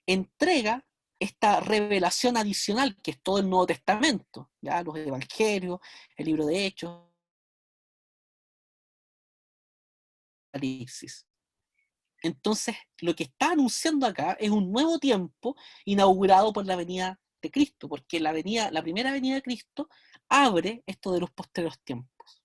entrega esta revelación adicional, que es todo el Nuevo Testamento, ¿ya? Los Evangelios, el libro de Hechos, Apocalipsis. Entonces, lo que está anunciando acá es un nuevo tiempo inaugurado por la venida de Cristo, porque la primera venida de Cristo abre esto de los postreros tiempos.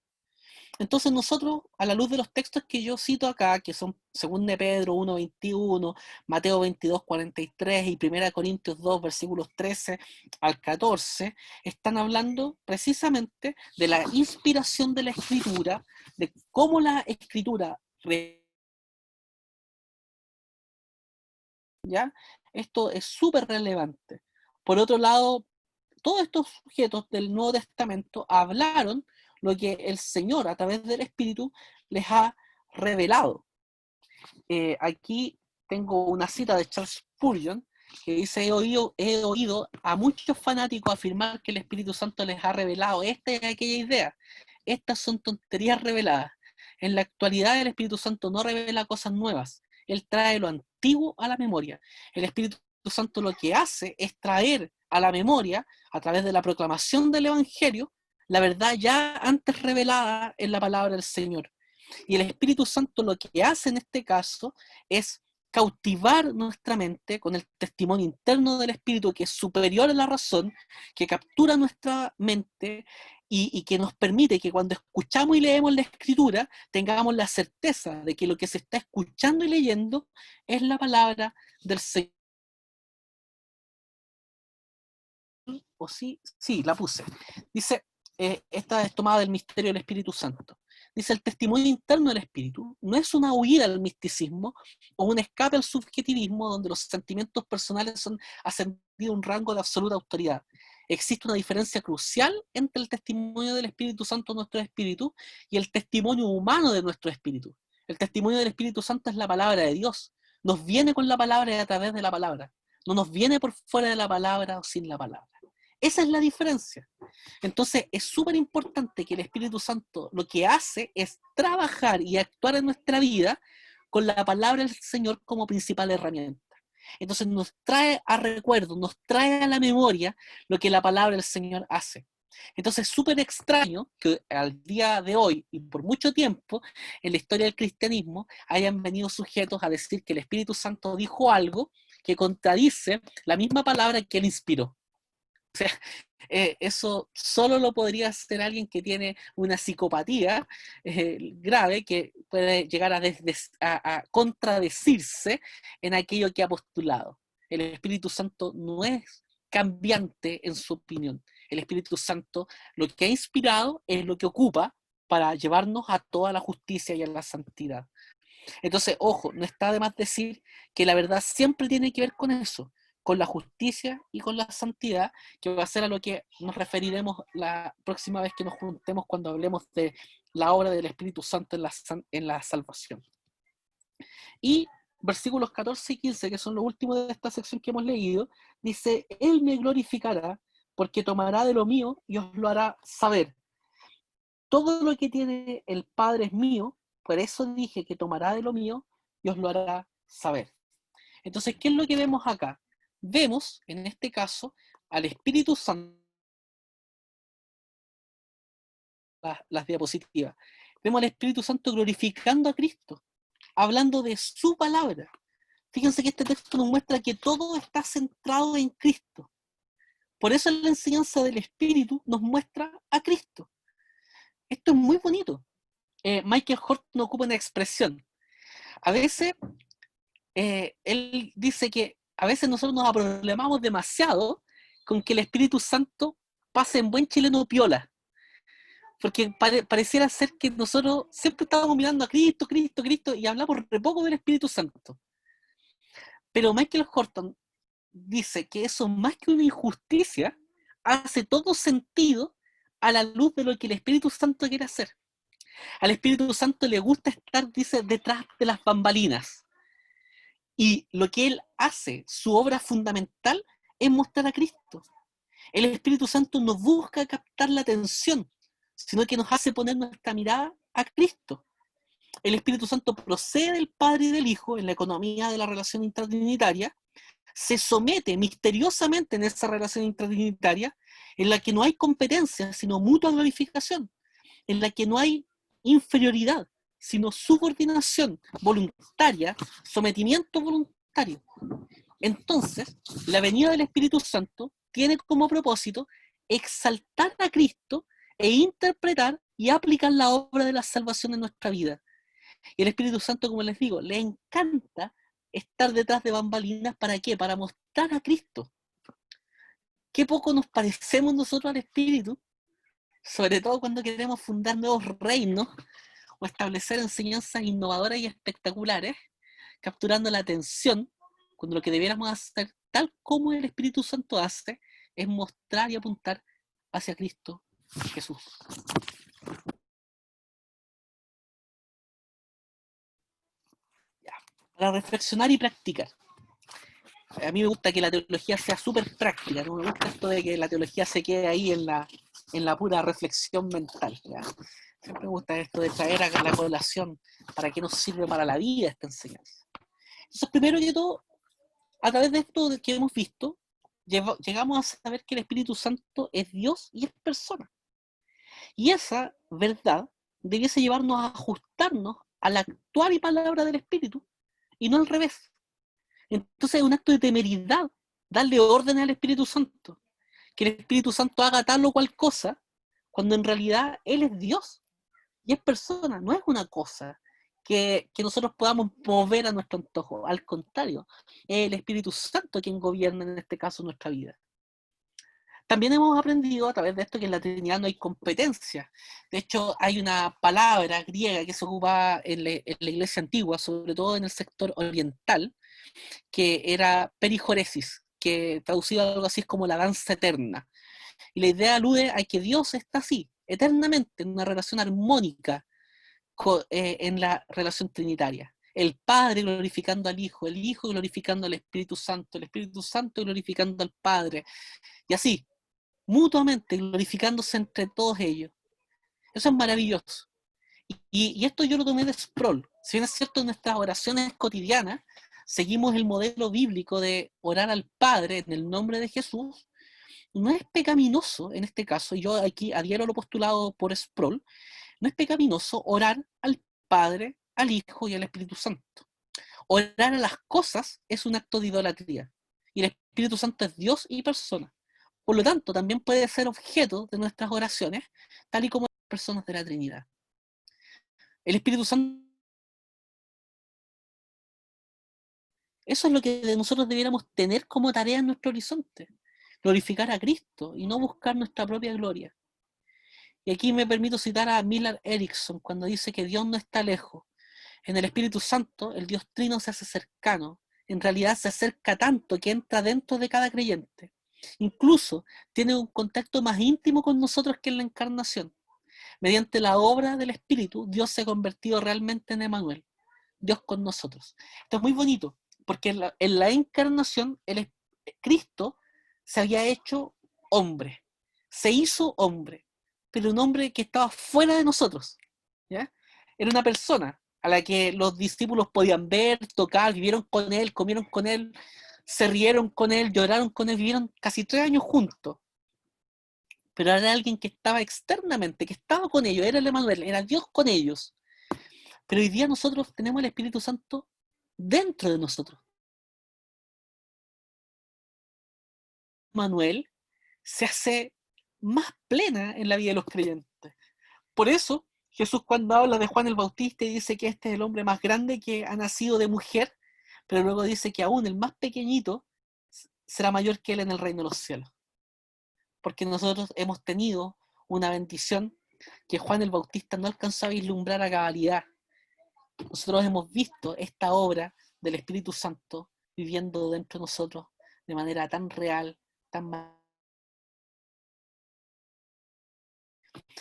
Entonces nosotros, a la luz de los textos que yo cito acá, que son 2 de Pedro 1:21, Mateo 22:43 y 1 Corintios 2, versículos 13 al 14, están hablando precisamente de la inspiración de la Escritura, de cómo la Escritura, ¿ya? Esto es súper relevante. Por otro lado, todos estos sujetos del Nuevo Testamento hablaron lo que el Señor, a través del Espíritu, les ha revelado. Aquí tengo una cita de Charles Spurgeon, que dice, he oído a muchos fanáticos afirmar que el Espíritu Santo les ha revelado esta y aquella idea. Estas son tonterías reveladas. En la actualidad el Espíritu Santo no revela cosas nuevas. Él trae lo antiguo a la memoria. El Espíritu Santo lo que hace es traer a la memoria, a través de la proclamación del Evangelio, la verdad ya antes revelada en la palabra del Señor. Y el Espíritu Santo lo que hace en este caso es cautivar nuestra mente con el testimonio interno del Espíritu, que es superior a la razón, que captura nuestra mente y que nos permite que cuando escuchamos y leemos la Escritura tengamos la certeza de que lo que se está escuchando y leyendo es la palabra del Señor. ¿O sí? Sí, la puse. Dice, esta es tomada del misterio del Espíritu Santo. Dice, el testimonio interno del Espíritu no es una huida al misticismo o un escape al subjetivismo donde los sentimientos personales son ascendidos a un rango de absoluta autoridad. Existe una diferencia crucial entre el testimonio del Espíritu Santo de nuestro espíritu y el testimonio humano de nuestro espíritu. El testimonio del Espíritu Santo es la palabra de Dios. Nos viene con la palabra y a través de la palabra. No nos viene por fuera de la palabra o sin la palabra. Esa es la diferencia. Entonces es súper importante que el Espíritu Santo lo que hace es trabajar y actuar en nuestra vida con la palabra del Señor como principal herramienta. Entonces nos trae a recuerdo, nos trae a la memoria lo que la palabra del Señor hace. Entonces es súper extraño que al día de hoy y por mucho tiempo en la historia del cristianismo hayan venido sujetos a decir que el Espíritu Santo dijo algo que contradice la misma palabra que él inspiró. O sea, eso solo lo podría hacer alguien que tiene una psicopatía grave que puede llegar a contradecirse en aquello que ha postulado. El Espíritu Santo no es cambiante en su opinión. El Espíritu Santo lo que ha inspirado es lo que ocupa para llevarnos a toda la justicia y a la santidad. Entonces, ojo, no está de más decir que la verdad siempre tiene que ver con eso, con la justicia y con la santidad, que va a ser a lo que nos referiremos la próxima vez que nos juntemos cuando hablemos de la obra del Espíritu Santo en la salvación. Y versículos 14 y 15, que son los últimos de esta sección que hemos leído, dice, Él me glorificará porque tomará de lo mío y os lo hará saber. Todo lo que tiene el Padre es mío, por eso dije que tomará de lo mío y os lo hará saber. Entonces, ¿qué es lo que vemos acá? Vemos, en este caso, al Espíritu Santo, las diapositivas, vemos al Espíritu Santo glorificando a Cristo, hablando de su palabra. Fíjense que este texto nos muestra que todo está centrado en Cristo. Por eso la enseñanza del Espíritu nos muestra a Cristo. Esto es muy bonito. Michael Horton ocupa una expresión. A veces, él dice que a veces nosotros nos aproblemamos demasiado con que el Espíritu Santo pase en buen chileno piola. Porque pareciera ser que nosotros siempre estábamos mirando a Cristo, Cristo, Cristo, y hablamos re poco del Espíritu Santo. Pero Michael Horton dice que eso, más que una injusticia, hace todo sentido a la luz de lo que el Espíritu Santo quiere hacer. Al Espíritu Santo le gusta estar, dice, detrás de las bambalinas. Y lo que él hace, su obra fundamental, es mostrar a Cristo. El Espíritu Santo no busca captar la atención, sino que nos hace poner nuestra mirada a Cristo. El Espíritu Santo procede del Padre y del Hijo en la economía de la relación intratrinitaria, se somete misteriosamente en esa relación intratrinitaria, en la que no hay competencia, sino mutua glorificación, en la que no hay inferioridad, sino subordinación voluntaria, sometimiento voluntario. Entonces, la venida del Espíritu Santo tiene como propósito exaltar a Cristo e interpretar y aplicar la obra de la salvación en nuestra vida. Y el Espíritu Santo, como les digo, le encanta estar detrás de bambalinas. ¿Para qué? Para mostrar a Cristo. Qué poco nos parecemos nosotros al Espíritu, sobre todo cuando queremos fundar nuevos reinos o establecer enseñanzas innovadoras y espectaculares, capturando la atención, cuando lo que debiéramos hacer, tal como el Espíritu Santo hace, es mostrar y apuntar hacia Cristo Jesús. Ya. Para reflexionar y practicar. A mí me gusta que la teología sea súper práctica, no me gusta esto de que la teología se quede ahí en la pura reflexión mental. ¿Ya? Siempre me gusta esto de traer a la colación para qué nos sirve para la vida esta enseñanza. Entonces, primero que todo, a través de esto que hemos visto, llegamos a saber que el Espíritu Santo es Dios y es persona. Y esa verdad debiese llevarnos a ajustarnos a la actual y palabra del Espíritu, y no al revés. Entonces es un acto de temeridad darle orden al Espíritu Santo. Que el Espíritu Santo haga tal o cual cosa, cuando en realidad Él es Dios y es persona, no es una cosa que nosotros podamos mover a nuestro antojo. Al contrario, es el Espíritu Santo quien gobierna en este caso nuestra vida. También hemos aprendido a través de esto que en la Trinidad no hay competencia. De hecho, hay una palabra griega que se ocupa en la iglesia antigua, sobre todo en el sector oriental, que era perijoresis, que traducido algo así es como la danza eterna. Y la idea alude a que Dios está así, eternamente, en una relación armónica en la relación trinitaria. El Padre glorificando al Hijo, el Hijo glorificando al Espíritu Santo, el Espíritu Santo glorificando al Padre, y así. mutuamente, glorificándose entre todos ellos. Eso es maravilloso. Y esto yo lo tomé de Sproul. Si bien es cierto, en nuestras oraciones cotidianas seguimos el modelo bíblico de orar al Padre en el nombre de Jesús, no es pecaminoso en este caso, y yo aquí adhiero a lo postulado por Sproul, no es pecaminoso orar al Padre, al Hijo y al Espíritu Santo. Orar a las cosas es un acto de idolatría, y el Espíritu Santo es Dios y persona. Por lo tanto, también puede ser objeto de nuestras oraciones, tal y como las personas de la Trinidad. El Espíritu Santo, eso es lo que nosotros debiéramos tener como tarea en nuestro horizonte, glorificar a Cristo y no buscar nuestra propia gloria. Y aquí me permito citar a Millard Erickson cuando dice que Dios no está lejos. En el Espíritu Santo, el Dios Trino se hace cercano. En realidad se acerca tanto que entra dentro de cada creyente. Incluso tiene un contacto más íntimo con nosotros que en la encarnación. Mediante la obra del Espíritu, Dios se ha convertido realmente en Emmanuel, Dios con nosotros. Esto es muy bonito, porque en la encarnación, Cristo se había hecho hombre, se hizo hombre, pero un hombre que estaba fuera de nosotros, ¿ya? Era una persona a la que los discípulos podían ver, tocar, vivieron con él, comieron con él, se rieron con él, lloraron con él, vivieron casi 3 años juntos. Pero era alguien que estaba externamente, que estaba con ellos, era el Emmanuel, era Dios con ellos. Pero hoy día nosotros tenemos el Espíritu Santo dentro de nosotros. Manuel se hace más plena en la vida de los creyentes. Por eso, Jesús cuando habla de Juan el Bautista y dice que este es el hombre más grande que ha nacido de mujer, pero luego dice que aún el más pequeñito será mayor que él en el reino de los cielos. Porque nosotros hemos tenido una bendición que Juan el Bautista no alcanzó a vislumbrar a cabalidad. Nosotros hemos visto esta obra del Espíritu Santo viviendo dentro de nosotros de manera tan real, tan...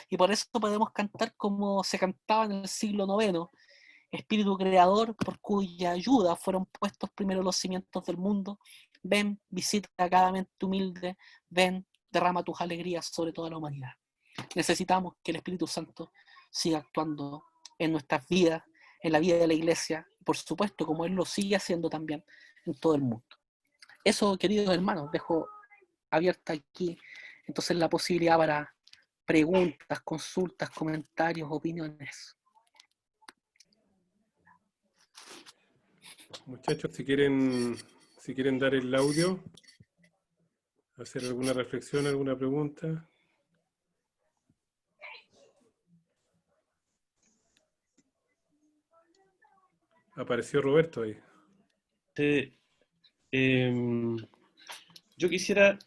Y por eso podemos cantar como se cantaba en el siglo IX, Espíritu Creador, por cuya ayuda fueron puestos primero los cimientos del mundo. Ven, visita a cada mente humilde, ven, derrama tus alegrías sobre toda la humanidad. Necesitamos que el Espíritu Santo siga actuando en nuestras vidas, en la vida de la iglesia, y por supuesto, como Él lo sigue haciendo también en todo el mundo. Eso, queridos hermanos, dejo abierta aquí entonces la posibilidad para preguntas, consultas, comentarios, opiniones. Muchachos, si quieren dar el audio, hacer alguna reflexión, alguna pregunta. Apareció Roberto ahí. Yo quisiera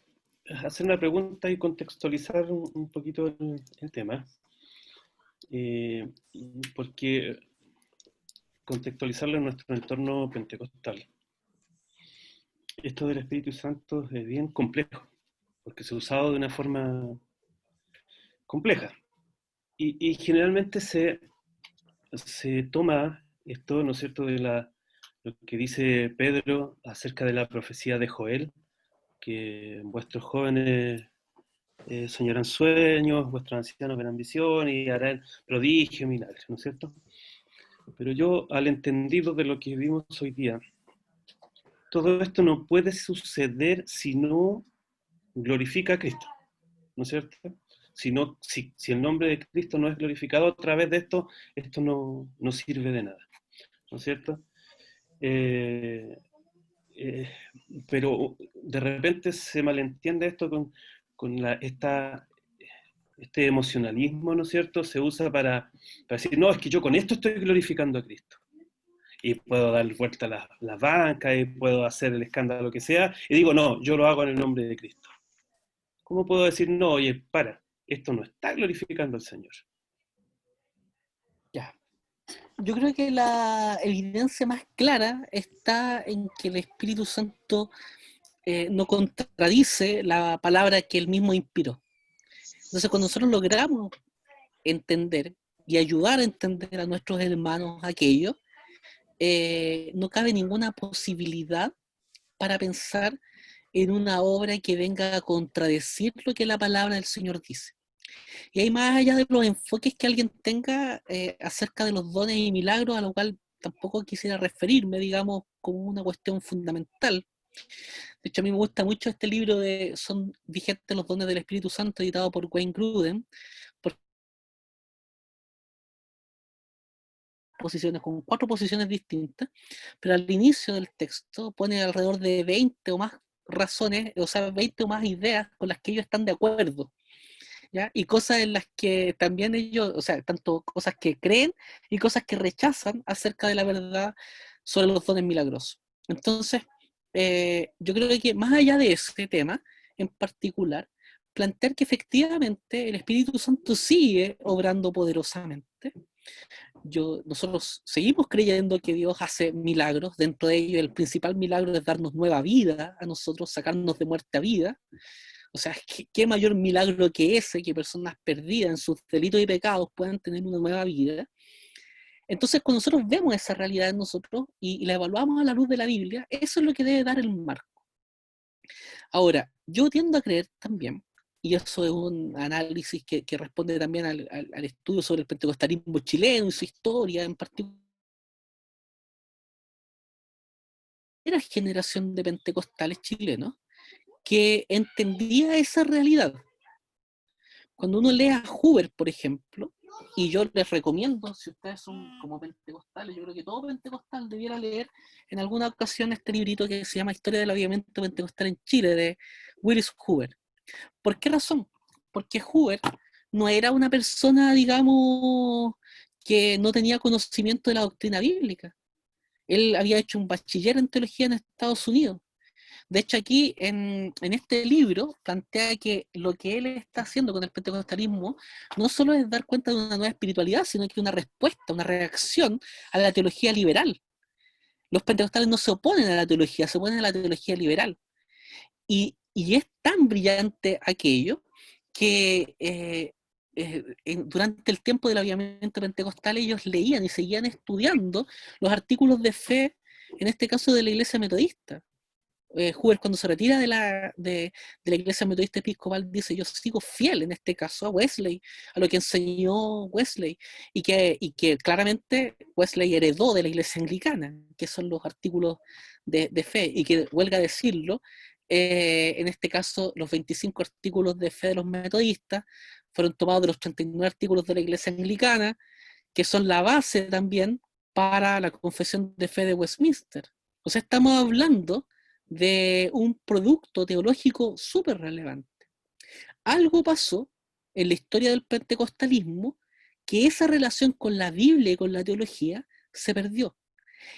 hacer una pregunta y contextualizar un poquito el tema, porque contextualizarlo en nuestro entorno pentecostal. Esto del Espíritu Santo es bien complejo, porque se ha usado de una forma compleja. Y generalmente se toma esto, ¿no es cierto?, de lo que dice Pedro acerca de la profecía de Joel, que vuestros jóvenes soñarán sueños, vuestros ancianos verán visiones y harán prodigios, milagros, ¿no es cierto? Pero yo, al entendido de lo que vimos hoy día, todo esto no puede suceder si no glorifica a Cristo, ¿no es cierto? Si el nombre de Cristo no es glorificado a través de esto, esto no sirve de nada, ¿no es cierto? Pero de repente se malentiende esto con este emocionalismo, ¿no es cierto? Se usa para decir, no, es que yo con esto estoy glorificando a Cristo. Y puedo dar vuelta a la banca y puedo hacer el escándalo que sea, y digo, no, yo lo hago en el nombre de Cristo. ¿Cómo puedo decir, no, oye, esto no está glorificando al Señor? Ya. Yo creo que la evidencia más clara está en que el Espíritu Santo no contradice la palabra que Él mismo inspiró. Entonces, cuando nosotros logramos entender y ayudar a entender a nuestros hermanos aquellos, no cabe ninguna posibilidad para pensar en una obra que venga a contradecir lo que la palabra del Señor dice. Y hay más allá de los enfoques que alguien tenga acerca de los dones y milagros, a lo cual tampoco quisiera referirme, digamos, como una cuestión fundamental. De hecho, a mí me gusta mucho este libro de Son vigentes los dones del Espíritu Santo, editado por Wayne Grudem, por posiciones, con 4 posiciones distintas, pero al inicio del texto pone alrededor de 20 o más razones, o sea, 20 o más ideas con las que ellos están de acuerdo, ¿ya? Y cosas en las que también ellos, o sea, tanto cosas que creen y cosas que rechazan acerca de la verdad sobre los dones milagrosos. Entonces, yo creo que más allá de ese tema en particular, plantear que efectivamente el Espíritu Santo sigue obrando poderosamente. Nosotros seguimos creyendo que Dios hace milagros, dentro de ellos el principal milagro es darnos nueva vida a nosotros, sacarnos de muerte a vida. O sea, ¿qué mayor milagro que ese, que personas perdidas en sus delitos y pecados puedan tener una nueva vida? Entonces, cuando nosotros vemos esa realidad en nosotros y la evaluamos a la luz de la Biblia, eso es lo que debe dar el marco. Ahora, yo tiendo a creer también, y eso es un análisis que responde también al estudio sobre el pentecostalismo chileno y su historia en particular, era generación de pentecostales chilenos que entendía esa realidad. Cuando uno lee a Huber, por ejemplo, y yo les recomiendo, si ustedes son como pentecostales, yo creo que todo pentecostal debiera leer en alguna ocasión este librito que se llama Historia del Avivamiento Pentecostal en Chile, de Willis Huber. ¿Por qué razón? Porque Huber no era una persona, digamos, que no tenía conocimiento de la doctrina bíblica. Él había hecho un bachiller en teología en Estados Unidos. De hecho, aquí en este libro plantea que lo que él está haciendo con el pentecostalismo no solo es dar cuenta de una nueva espiritualidad, sino que una respuesta, una reacción a la teología liberal. Los pentecostales no se oponen a la teología, se oponen a la teología liberal. Y es tan brillante aquello que durante el tiempo del avivamiento pentecostal ellos leían y seguían estudiando los artículos de fe, en este caso de la Iglesia Metodista. Huber, cuando se retira de la Iglesia Metodista Episcopal, dice: yo sigo fiel en este caso a Wesley, a lo que enseñó Wesley, y que claramente Wesley heredó de la Iglesia Anglicana, que son los artículos de fe, y que, huelga decirlo, en este caso los 25 artículos de fe de los metodistas fueron tomados de los 39 artículos de la Iglesia Anglicana, que son la base también para la confesión de fe de Westminster. O sea, estamos hablando de un producto teológico súper relevante. Algo pasó en la historia del pentecostalismo que esa relación con la Biblia y con la teología se perdió.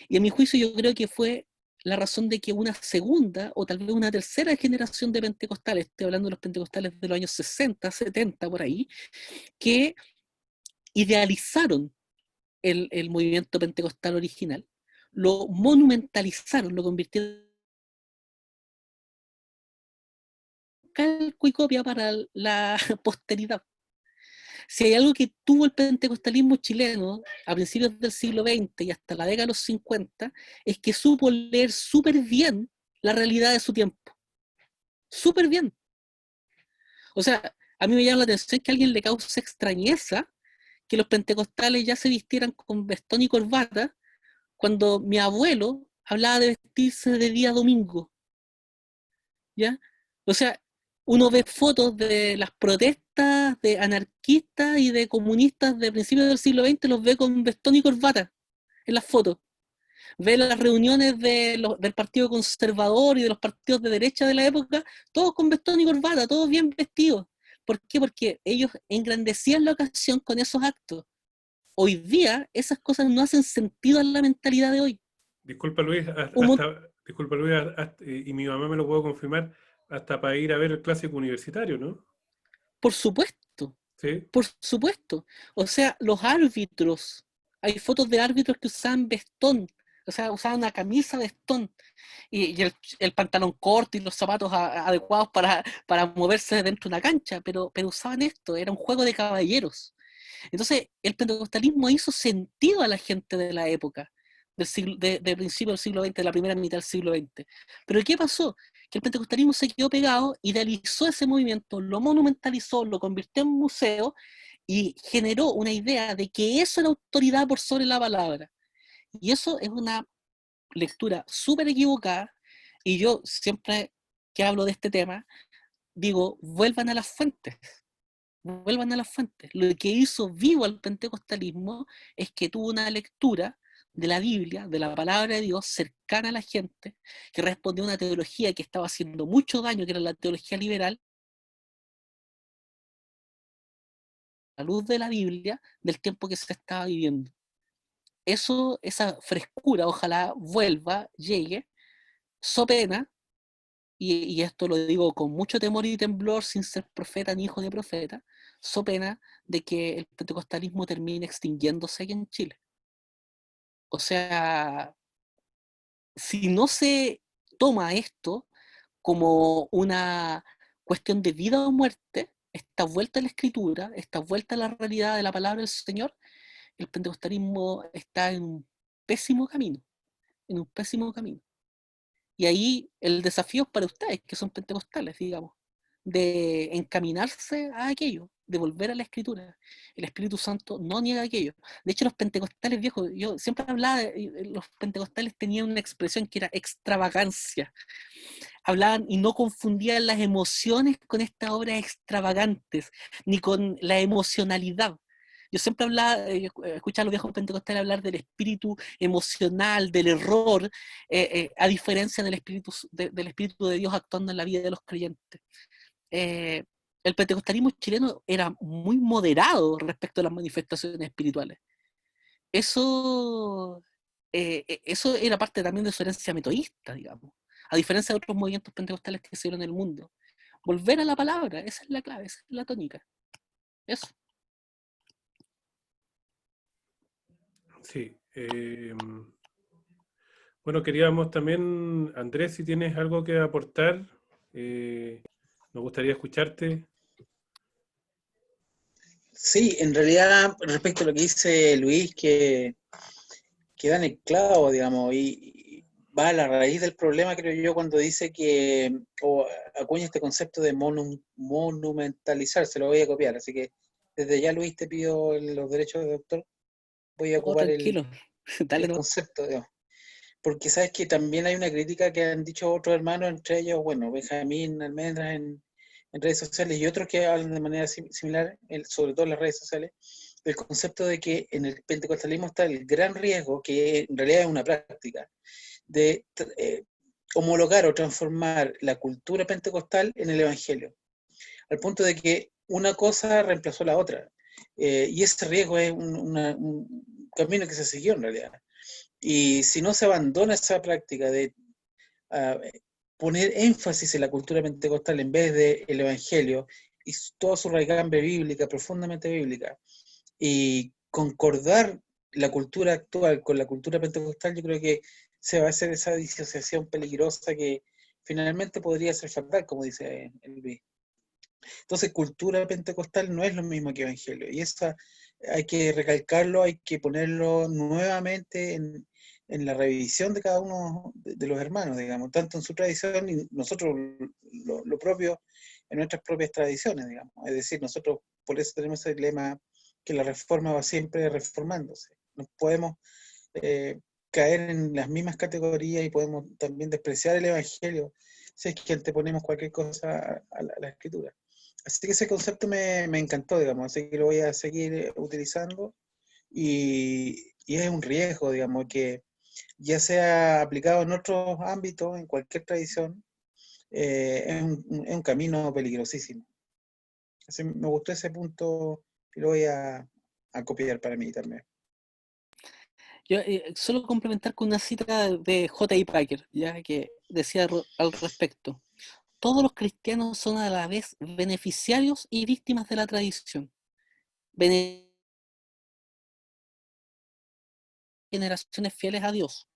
Y a mi juicio yo creo que fue la razón de que una segunda o tal vez una tercera generación de pentecostales, estoy hablando de los pentecostales de los años 60, 70, por ahí, que idealizaron el movimiento pentecostal original, lo monumentalizaron, lo convirtieron calco y copia para la posteridad. Si hay algo que tuvo el pentecostalismo chileno a principios del siglo XX y hasta la década de los 50, es que supo leer súper bien la realidad de su tiempo. Súper bien. O sea, a mí me llama la atención que a alguien le cause extrañeza que los pentecostales ya se vistieran con vestón y corbata cuando mi abuelo hablaba de vestirse de día domingo. ¿Ya? O sea, uno ve fotos de las protestas de anarquistas y de comunistas de principios del siglo XX, los ve con vestón y corbata en las fotos. Ve las reuniones del Partido Conservador y de los partidos de derecha de la época, todos con vestón y corbata, todos bien vestidos. ¿Por qué? Porque ellos engrandecían la ocasión con esos actos. Hoy día esas cosas no hacen sentido en la mentalidad de hoy. Disculpa Luis, disculpa Luis, y mi mamá me lo puedo confirmar, hasta para ir a ver el clásico universitario, ¿no? Por supuesto, Sí. por supuesto. O sea, los árbitros, hay fotos de árbitros que usaban vestón, o sea, usaban una camisa vestón y el pantalón corto y los zapatos adecuados para moverse dentro de una cancha, pero usaban esto, era un juego de caballeros. Entonces, el pentecostalismo hizo sentido a la gente de la época, de principio del siglo XX, de la primera mitad del siglo XX. Pero ¿qué pasó? que el pentecostalismo se quedó pegado, idealizó ese movimiento, lo monumentalizó, lo convirtió en museo y generó una idea de que eso era autoridad por sobre la palabra. Y eso es una lectura súper equivocada, y yo siempre que hablo de este tema, digo, vuelvan a las fuentes. Vuelvan a las fuentes. Lo que hizo vivo al pentecostalismo es que tuvo una lectura de la Biblia, de la palabra de Dios, cercana a la gente, que respondió a una teología que estaba haciendo mucho daño, que era la teología liberal, a la luz de la Biblia, del tiempo que se estaba viviendo. Eso, esa frescura, ojalá vuelva, llegue, so pena, y esto lo digo con mucho temor y temblor, sin ser profeta ni hijo de profeta, so pena de que el pentecostalismo termine extinguiéndose aquí en Chile. O sea, si no se toma esto como una cuestión de vida o muerte, esta vuelta a la escritura, esta vuelta a la realidad de la palabra del Señor, el pentecostalismo está en un pésimo camino, en un pésimo camino. Y ahí el desafío es para ustedes, que son pentecostales, digamos, de encaminarse a aquello, de volver a la escritura. El Espíritu Santo no niega aquello. De hecho, los pentecostales viejos, yo siempre hablaba, los pentecostales tenían una expresión que era extravagancia. Hablaban y no confundían las emociones con estas obras extravagantes, ni con la emocionalidad. Yo siempre hablaba, escuchaba a los viejos pentecostales hablar del espíritu emocional, del error, a diferencia del espíritu de Dios actuando en la vida de los creyentes. Eh, el pentecostalismo chileno era muy moderado respecto a las manifestaciones espirituales. Eso, eso era parte también de su herencia metodista, digamos, a diferencia de otros movimientos pentecostales que se dieron en el mundo. Volver a la palabra, esa es la clave, esa es la tónica. Eso. Sí. Bueno, queríamos también, Andrés, si tienes algo que aportar, nos gustaría escucharte. Sí, en realidad, respecto a lo que dice Luis, que dan el clavo, digamos, y va a la raíz del problema, creo yo, cuando dice que, o acuña este concepto de monumentalizar, se lo voy a copiar, así que desde ya, Luis, te pido los derechos de autor, voy a Oh, ocupar tranquilo. Dale, el no. concepto, digamos. Porque sabes que también hay una crítica que han dicho otros hermanos, entre ellos, bueno, Benjamín Almendras en redes sociales y otros que hablan de manera similar, sobre todo en las redes sociales, el concepto de que en el pentecostalismo está el gran riesgo, que en realidad es una práctica, de homologar o transformar la cultura pentecostal en el evangelio, al punto de que una cosa reemplazó la otra. Y ese riesgo es un camino que se siguió en realidad. Y si no se abandona esa práctica de poner énfasis en la cultura pentecostal en vez del evangelio y toda su raigambre bíblica, profundamente bíblica, y concordar la cultura actual con la cultura pentecostal, yo creo que se va a hacer esa disociación peligrosa que finalmente podría ser fatal, como dice el Luis. Entonces, cultura pentecostal no es lo mismo que evangelio, y eso hay que recalcarlo, hay que ponerlo nuevamente en la revisión de cada uno de los hermanos, digamos, tanto en su tradición y nosotros lo propio en nuestras propias tradiciones, digamos. Es decir, nosotros por eso tenemos el lema que la reforma va siempre reformándose. No podemos caer en las mismas categorías y podemos también despreciar el evangelio si es que anteponemos cualquier cosa a la escritura. Así que ese concepto me encantó, digamos, así que lo voy a seguir utilizando y es un riesgo, digamos, que ya sea aplicado en otros ámbitos, en cualquier tradición, es un camino peligrosísimo. Así me gustó ese punto y lo voy a copiar para mí también. Yo solo complementar con una cita de J.I. Packer, ya que decía al respecto. Todos los cristianos son a la vez beneficiarios y víctimas de la tradición. Generaciones fieles a Dios.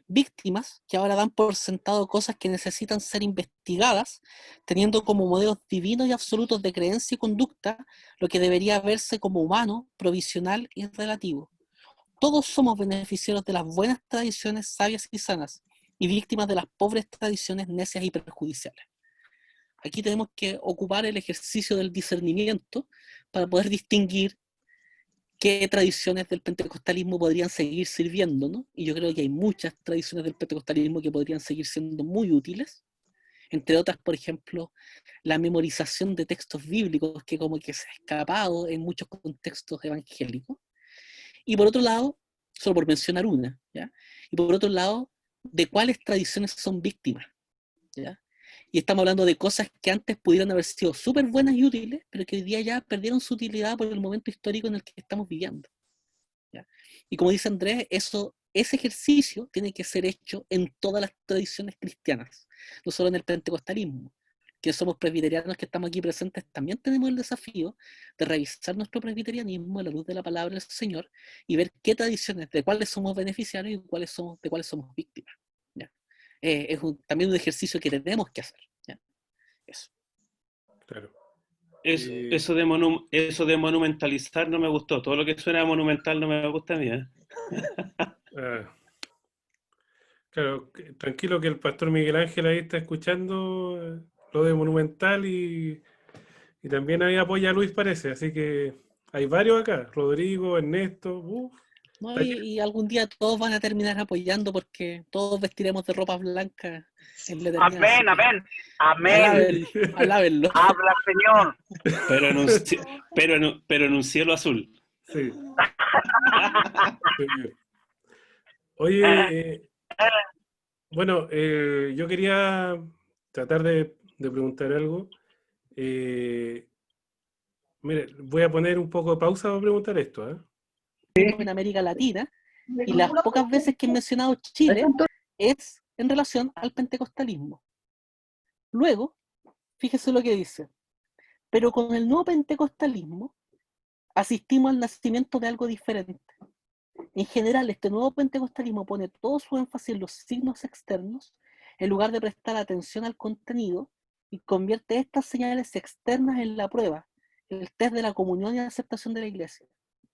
Víctimas que ahora dan por sentado cosas que necesitan ser investigadas, teniendo como modelos divinos y absolutos de creencia y conducta lo que debería verse como humano, provisional y relativo. Todos somos beneficiarios de las buenas tradiciones sabias y sanas, y víctimas de las pobres tradiciones necias y perjudiciales. Aquí tenemos que ocupar el ejercicio del discernimiento para poder distinguir qué tradiciones del pentecostalismo podrían seguir sirviendo, ¿no? Y yo creo que hay muchas tradiciones del pentecostalismo que podrían seguir siendo muy útiles, entre otras, por ejemplo, la memorización de textos bíblicos que como que se ha escapado en muchos contextos evangélicos. Y por otro lado, solo por mencionar una, ¿ya? Y por otro lado, de cuáles tradiciones son víctimas, ¿ya? Y estamos hablando de cosas que antes pudieran haber sido súper buenas y útiles, pero que hoy día ya perdieron su utilidad por el momento histórico en el que estamos viviendo, ¿ya? Y como dice Andrés, ese ejercicio tiene que ser hecho en todas las tradiciones cristianas, no solo en el pentecostalismo. Que somos presbiterianos que estamos aquí presentes, también tenemos el desafío de revisar nuestro presbiterianismo a la luz de la palabra del Señor y ver qué tradiciones, de cuáles somos beneficiarios y de cuáles somos víctimas, ¿ya? Es también un ejercicio que tenemos que hacer, ¿ya? Eso. Claro. Eso de monumentalizar no me gustó. Todo lo que suena monumental no me gusta a mí, ¿eh? Claro, tranquilo que el pastor Miguel Ángel ahí está escuchando lo de Monumental y también ahí apoya a Luis, parece. Así que hay varios acá, Rodrigo, Ernesto. ¿No? Y algún día todos van a terminar apoyando porque todos vestiremos de ropa blanca en la eternidad. Amén, amén, amén. Alábenlo. Habla, Señor. Pero en un cielo azul. Sí. Oye, bueno, yo quería tratar de preguntar algo. Mire, voy a poner un poco de pausa para preguntar esto, ¿eh? En América Latina, y las pocas veces que he mencionado Chile es en relación al pentecostalismo. Luego, fíjese lo que dice: pero con el nuevo pentecostalismo asistimos al nacimiento de algo diferente. En general, este nuevo pentecostalismo pone todo su énfasis en los signos externos en lugar de prestar atención al contenido, y convierte estas señales externas en la prueba, el test de la comunión y la aceptación de la iglesia.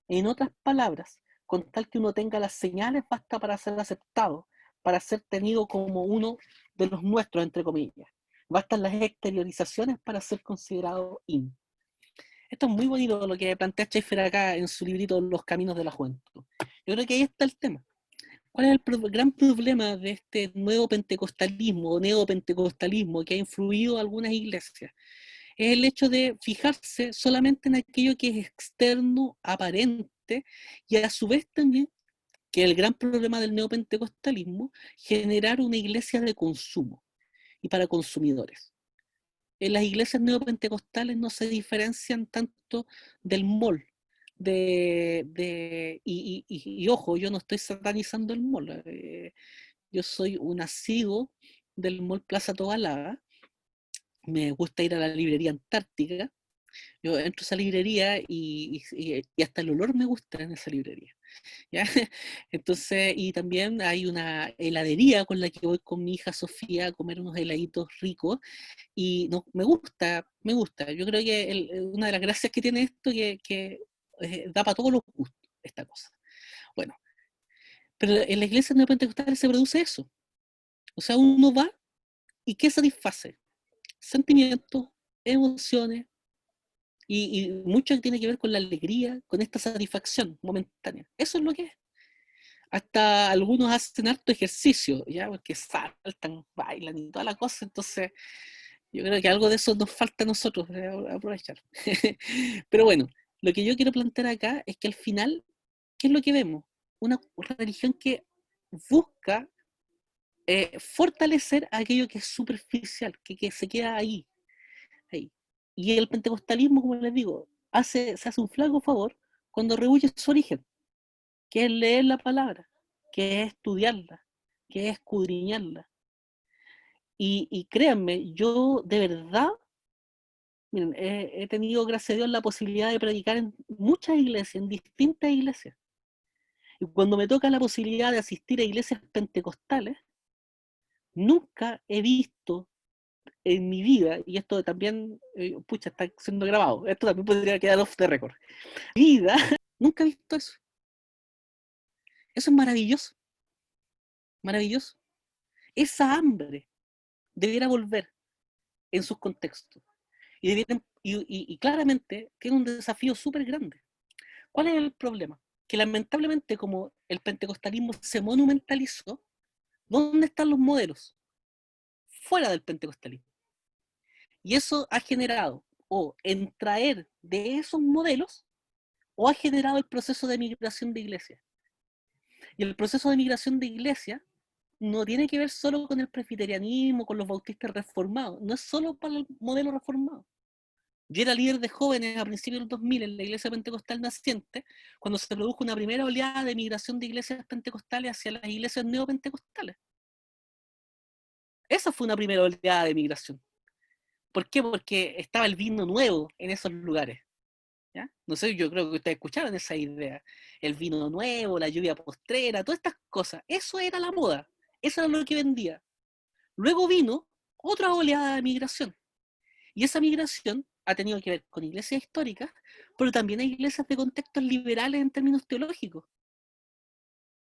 En otras palabras, con tal que uno tenga las señales basta para ser aceptado, para ser tenido como uno de los nuestros, entre comillas. Bastan las exteriorizaciones para ser considerado in. Esto es muy bonito lo que plantea Schaeffer acá en su librito Los Caminos de la Juventud. Yo creo que ahí está el tema. ¿Cuál es el gran problema de este nuevo pentecostalismo o neopentecostalismo que ha influido a algunas iglesias? Es el hecho de fijarse solamente en aquello que es externo, aparente, y a su vez también, que el gran problema del neopentecostalismo, generar una iglesia de consumo y para consumidores. En las iglesias neopentecostales no se diferencian tanto del mall. Y ojo, yo no estoy satanizando el mall. Yo soy un asiduo del mall Plaza Tobalaba. Me gusta ir a la librería Antártica. Yo entro a esa librería y hasta el olor me gusta en esa librería, ¿ya? Entonces, y también hay una heladería con la que voy con mi hija Sofía a comer unos heladitos ricos, y no, me gusta. Yo creo que una de las gracias que tiene esto que da para todos los gustos esta cosa. Bueno, pero en la iglesia neopentecostal se produce eso. O sea, uno va y ¿qué satisface? Sentimientos, emociones, y mucho tiene que ver con la alegría, con esta satisfacción momentánea. Eso es lo que es. Hasta algunos hacen harto ejercicio, ¿ya? Porque saltan, bailan y toda la cosa. Entonces, yo creo que algo de eso nos falta a nosotros aprovechar. Pero bueno, lo que yo quiero plantear acá es que al final, ¿qué es lo que vemos? Una religión que busca fortalecer aquello que es superficial, que se queda ahí. Y el pentecostalismo, como les digo, se hace un flaco favor cuando rehúye su origen, que es leer la palabra, que es estudiarla, que es escudriñarla. Y créanme, yo de verdad, miren, he tenido, gracias a Dios, la posibilidad de predicar en muchas iglesias, en distintas iglesias. Y cuando me toca la posibilidad de asistir a iglesias pentecostales, nunca he visto en mi vida, y esto también, está siendo grabado, esto también podría quedar off the record. En mi vida, nunca he visto eso. Eso es maravilloso. Maravilloso. esa hambre debiera volver en sus contextos. Y claramente tiene un desafío súper grande. ¿Cuál es el problema? Que lamentablemente, como el pentecostalismo se monumentalizó, ¿dónde están los modelos? Fuera del pentecostalismo. Y eso ha generado, o en traer de esos modelos, o ha generado el proceso de migración de iglesias. Y el proceso de migración de iglesias no tiene que ver solo con el presbiterianismo, con los bautistas reformados, no es solo para el modelo reformado. Yo era líder de jóvenes a principios del 2000 en la iglesia pentecostal naciente, cuando se produjo una primera oleada de migración de iglesias pentecostales hacia las iglesias neopentecostales. Esa fue una primera oleada de migración. ¿Por qué? Porque estaba el vino nuevo en esos lugares. ¿Ya? No sé, yo creo que ustedes escucharon esa idea. El vino nuevo, la lluvia postrera, todas estas cosas. Eso era la moda. Eso era lo que vendía. Luego vino otra oleada de migración. Y esa migración ha tenido que ver con iglesias históricas, pero también hay iglesias de contextos liberales en términos teológicos.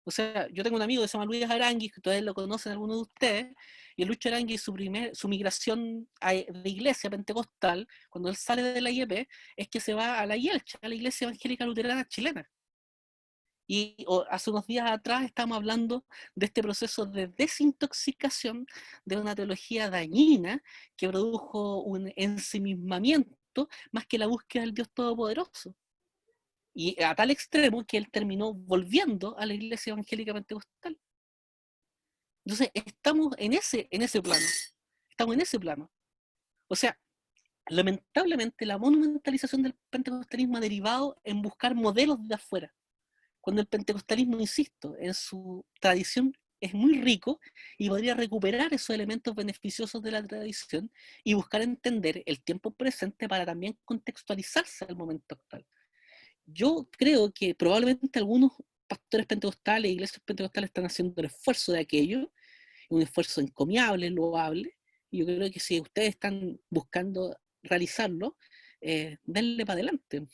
O sea, yo tengo un amigo que se llama Luis Aranguis, que todavía lo conocen algunos de ustedes, y el Lucho Aranguis, su migración de iglesia pentecostal, cuando él sale de la IEP, es que se va a la IELCH, a la Iglesia Evangélica Luterana Chilena. Y hace unos días atrás estábamos hablando de este proceso de desintoxicación de una teología dañina que produjo un ensimismamiento más que la búsqueda del Dios Todopoderoso. Y a tal extremo que él terminó volviendo a la Iglesia Evangélica Pentecostal. Entonces, estamos en ese plano. Estamos en ese plano. O sea, lamentablemente la monumentalización del pentecostalismo ha derivado en buscar modelos de afuera. Cuando el pentecostalismo, insisto, en su tradición es muy rico y podría recuperar esos elementos beneficiosos de la tradición y buscar entender el tiempo presente para también contextualizarse al momento actual. Yo creo que probablemente algunos pastores pentecostales, iglesias pentecostales están haciendo el esfuerzo de aquello, un esfuerzo encomiable, loable, y yo creo que si ustedes están buscando realizarlo, denle para adelante.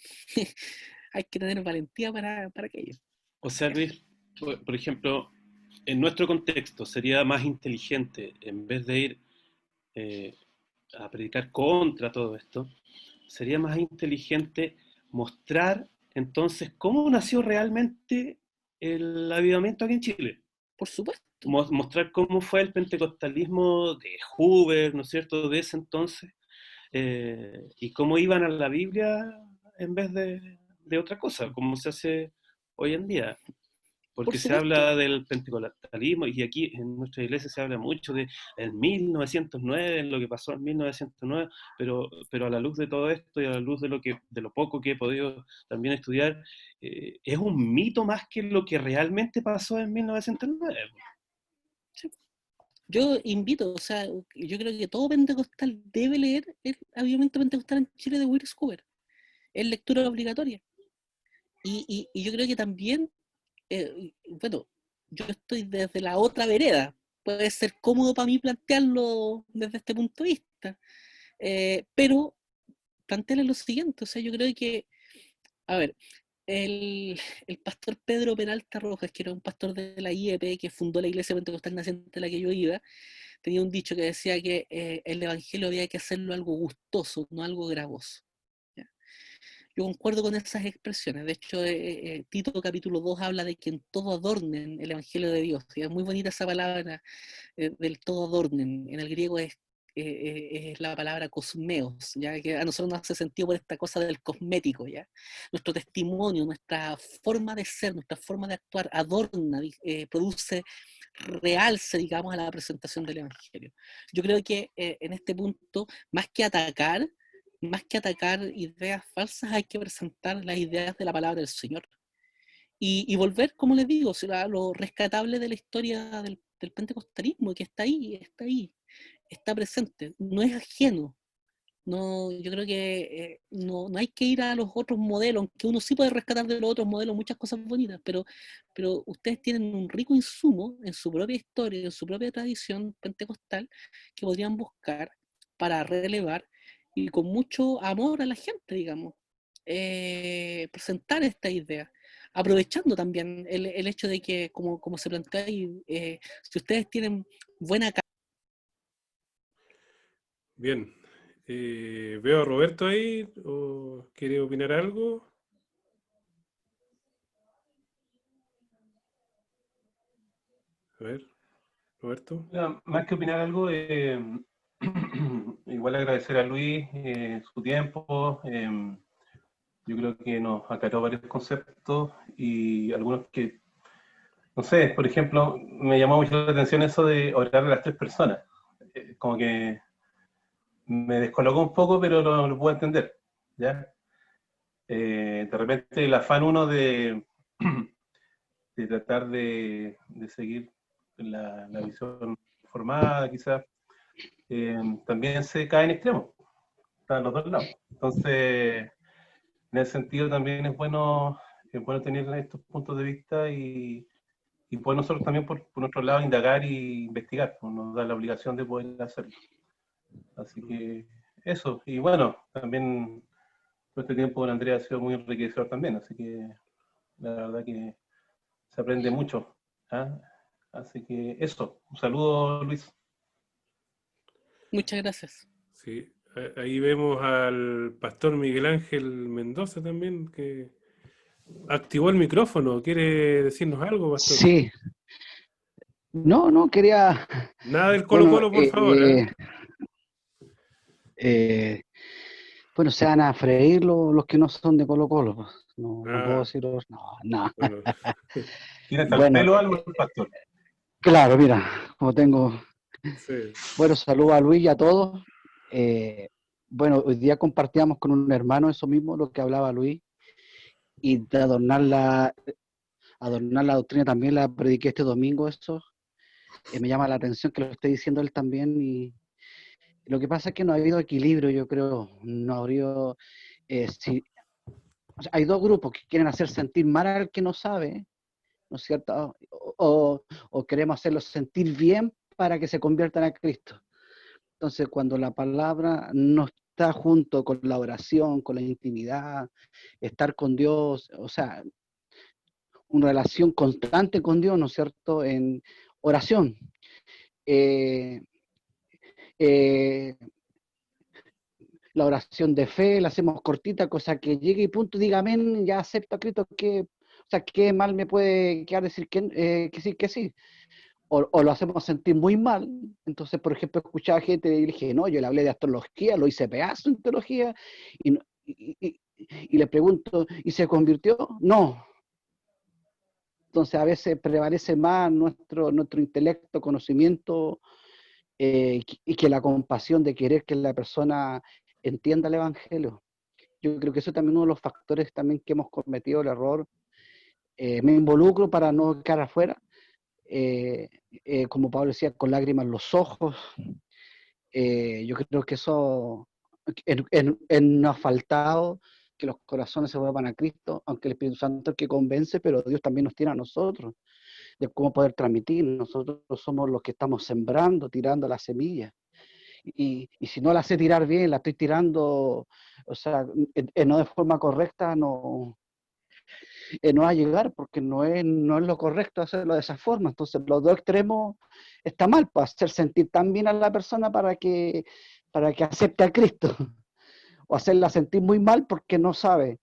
Hay que tener valentía para aquello. O sea, Luis, por ejemplo, en nuestro contexto sería más inteligente, en vez de ir eh, a predicar contra todo esto, sería más inteligente mostrar entonces cómo nació realmente el avivamiento aquí en Chile. Por supuesto. Mostrar cómo fue el pentecostalismo de Hoover, ¿no es cierto?, de ese entonces, y cómo iban a la Biblia en vez de otra cosa, como se hace hoy en día. Porque se habla del pentecostalismo y aquí en nuestra iglesia se habla mucho de el 1909, lo que pasó en 1909, pero a la luz de todo esto y a la luz de lo poco que he podido también estudiar, es un mito más que lo que realmente pasó en 1909. Sí. Yo invito, o sea, yo creo que todo pentecostal debe leer el avivamiento pentecostal en Chile de Willis Hoover. Es lectura obligatoria. Y yo creo que también, bueno, yo estoy desde la otra vereda. Puede ser cómodo para mí plantearlo desde este punto de vista. Pero plantearle lo siguiente, o sea, yo creo que, a ver, el pastor Pedro Peralta Rojas, que era un pastor de la IEP, que fundó la iglesia pentecostal naciente en la que yo iba, tenía un dicho que decía que el evangelio había que hacerlo algo gustoso, no algo gravoso. ¿Ya? Yo concuerdo con esas expresiones. De hecho, Tito capítulo 2 habla de que en todo adornen el evangelio de Dios. Y es muy bonita esa palabra del todo adornen. En el griego es la palabra cosmeos, ¿ya? Que a nosotros nos hace sentido por esta cosa del cosmético, ¿ya? Nuestro testimonio, nuestra forma de ser, nuestra forma de actuar adorna, produce realce, digamos, a la presentación del evangelio. Yo creo que en este punto, más que atacar ideas falsas, hay que presentar las ideas de la palabra del Señor. Y volver, como les digo, a lo rescatable de la historia del pentecostalismo, que está ahí, está presente, no es ajeno. No, yo creo que no hay que ir a los otros modelos, aunque uno sí puede rescatar de los otros modelos muchas cosas bonitas, pero ustedes tienen un rico insumo en su propia historia, en su propia tradición pentecostal, que podrían buscar para relevar y con mucho amor a la gente, digamos, presentar esta idea. aprovechando también el hecho de que, como se plantea ahí, si ustedes tienen buena Bien. Veo a Roberto ahí, ¿o quiere opinar algo? A ver, Roberto. Mira, más que opinar algo, igual agradecer a Luis su tiempo. Yo creo que nos aclaró varios conceptos y algunos que, no sé, por ejemplo, me llamó mucho la atención eso de orar a las 3 personas. Como que me descolocó un poco, pero lo puedo entender, ¿ya? De repente el afán uno de tratar de seguir la visión formada, quizás, también se cae en extremos, están los dos lados. Entonces, en ese sentido también es bueno tener estos puntos de vista y poder nosotros también por nuestro lado indagar y investigar, pues nos da la obligación de poder hacerlo. Así que eso, y bueno, también todo este tiempo con Andrea ha sido muy enriquecedor también, así que la verdad que se aprende mucho. ¿Ah? Así que eso, un saludo Luis. Muchas gracias. Sí, ahí vemos al pastor Miguel Ángel Mendoza también, que activó el micrófono. ¿Quiere decirnos algo, pastor? Sí, no, quería, Nada del Colo bueno, Colo, por favor, ¿eh? bueno, se van a freír los que no son de Colo Colo, pues. No puedo Ah, deciros, no. bueno. ¿Tienes al Bueno, pelo algo, pastor? claro, mira, como tengo, Sí. bueno, saludo a Luis y a todos. Bueno, hoy día compartíamos con un hermano eso mismo, lo que hablaba Luis, y de adornar la doctrina también la prediqué este domingo, eso. Me llama la atención que lo esté diciendo él también, y lo que pasa es que no ha habido equilibrio, yo creo, no ha habido, o sea, hay dos grupos que quieren hacer sentir mal al que no sabe, ¿no es cierto? O queremos hacerlo sentir bien para que se conviertan a Cristo. Entonces, cuando la palabra no está junto con la oración, con la intimidad, estar con Dios, o sea, una relación constante con Dios, ¿no es cierto? En oración. Eh, eh, la oración de fe, la hacemos cortita, cosa que llegue y punto, diga amén, ya acepto a Cristo, o sea, ¿qué mal me puede quedar decir que sí, que sí? O lo hacemos sentir muy mal. Entonces, por ejemplo, escuchaba gente y dije, no, yo le hablé de astrología, lo hice pedazo en teología, y le pregunto, ¿y se convirtió? No. Entonces, a veces prevalece más nuestro intelecto, conocimiento, y que la compasión de querer que la persona entienda el Evangelio. Yo creo que eso también es uno de los factores también que hemos cometido el error. Me involucro para no quedar afuera, como Pablo decía, con lágrimas en los ojos. Yo creo que eso nos ha faltado, que los corazones se vuelvan a Cristo, aunque el Espíritu Santo es el que convence, pero Dios también nos tiene a nosotros, de cómo poder transmitir. Nosotros somos los que estamos sembrando, tirando las semillas. Y si no la sé tirar bien, la estoy tirando, o sea, no de forma correcta, no va a llegar, porque no es lo correcto hacerlo de esa forma. Entonces, los dos extremos está mal, para hacer sentir tan bien a la persona para que acepte a Cristo, o hacerla sentir muy mal porque no sabe.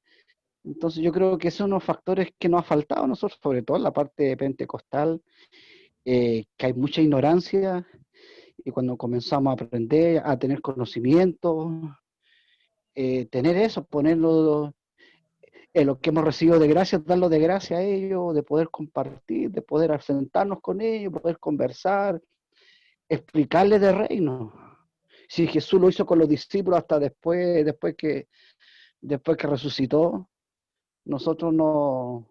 Entonces, yo creo que son unos factores que nos ha faltado a nosotros, sobre todo en la parte pentecostal, que hay mucha ignorancia, y cuando comenzamos a aprender, a tener conocimiento, tener eso, ponerlo en lo que hemos recibido de gracia, darlo de gracia a ellos, de poder compartir, de poder sentarnos con ellos, poder conversar, explicarles del reino. Si Jesús lo hizo con los discípulos hasta después que resucitó, nosotros no,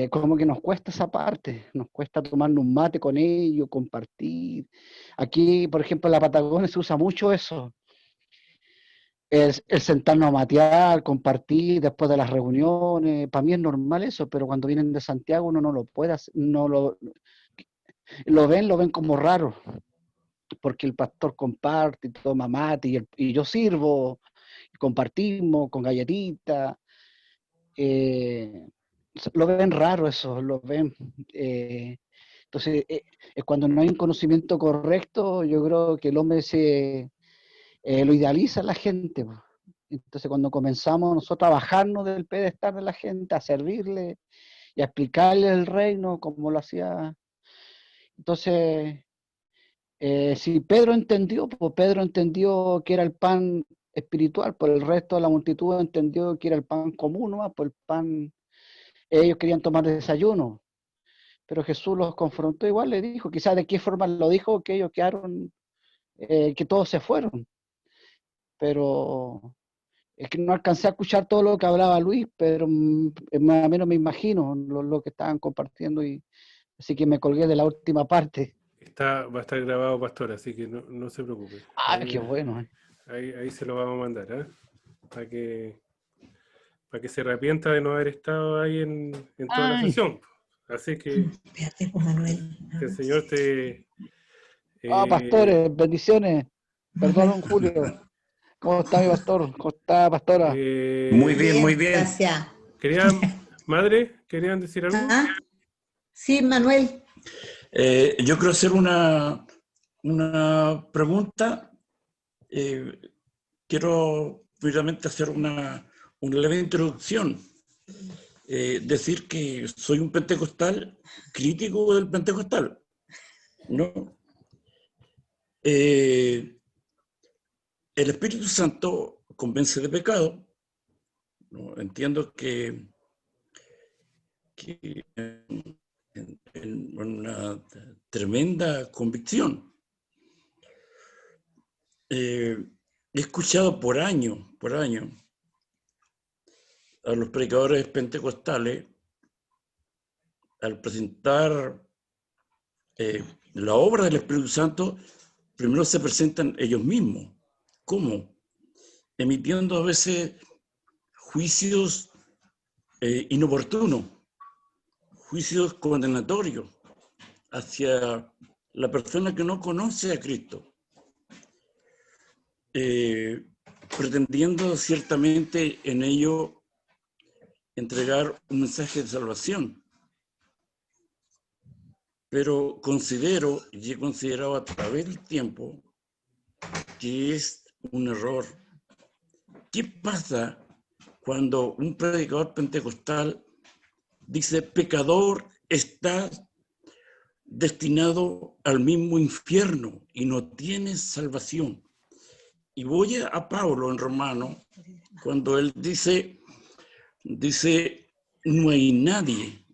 como que nos cuesta esa parte, nos cuesta tomarnos un mate con ellos, compartir. Aquí, por ejemplo, en la Patagonia se usa mucho eso, el sentarnos a matear, compartir después de las reuniones. Para mí es normal eso, pero cuando vienen de Santiago uno no lo puede hacer, no lo ven como raro, porque el pastor comparte y toma mate, y yo sirvo, y compartimos con galletitas. lo ven raro eso, lo ven. Entonces, cuando no hay un conocimiento correcto, yo creo que el hombre lo idealiza a la gente, po. Entonces, cuando comenzamos nosotros a bajarnos del pedestal de la gente, a servirle y a explicarle el reino como lo hacía. Entonces, si Pedro entendió, pues Pedro entendió que era el pan espiritual, por el resto de la multitud entendió que era el pan común, ¿no? Por el pan, ellos querían tomar desayuno, pero Jesús los confrontó igual, le dijo, quizás de qué forma lo dijo, que ellos quedaron, que todos se fueron, pero es que no alcancé a escuchar todo lo que hablaba Luis, pero más o menos me imagino lo que estaban compartiendo, y así que me colgué de la última parte. Va a estar grabado, pastor, así que no se preocupe. Ah, qué bueno. Ahí se lo vamos a mandar, ¿eh? Para que se arrepienta de no haber estado ahí en toda la sesión. Así que el Señor te... pastores, bendiciones. Perdón, Julio. ¿Cómo está mi pastor? ¿Cómo está, pastora? Muy bien, muy bien. Gracias. Madre, ¿querían decir algo? Sí, Manuel. Yo quiero hacer una pregunta. Quiero primeramente hacer una leve introducción. Decir que soy un pentecostal crítico del pentecostal, ¿no? El Espíritu Santo convence de pecado, ¿no? Entiendo que en una tremenda convicción. He escuchado por año a los predicadores pentecostales al presentar la obra del Espíritu Santo, primero se presentan ellos mismos. ¿Cómo? Emitiendo a veces juicios inoportunos, juicios condenatorios hacia la persona que no conoce a Cristo, pretendiendo ciertamente en ello entregar un mensaje de salvación. Pero considero, y he considerado a través del tiempo, que es un error. ¿Qué pasa cuando un predicador pentecostal dice, pecador, estás destinado al mismo infierno y no tienes salvación? Y voy a Pablo en Romano, cuando él dice, no hay nadie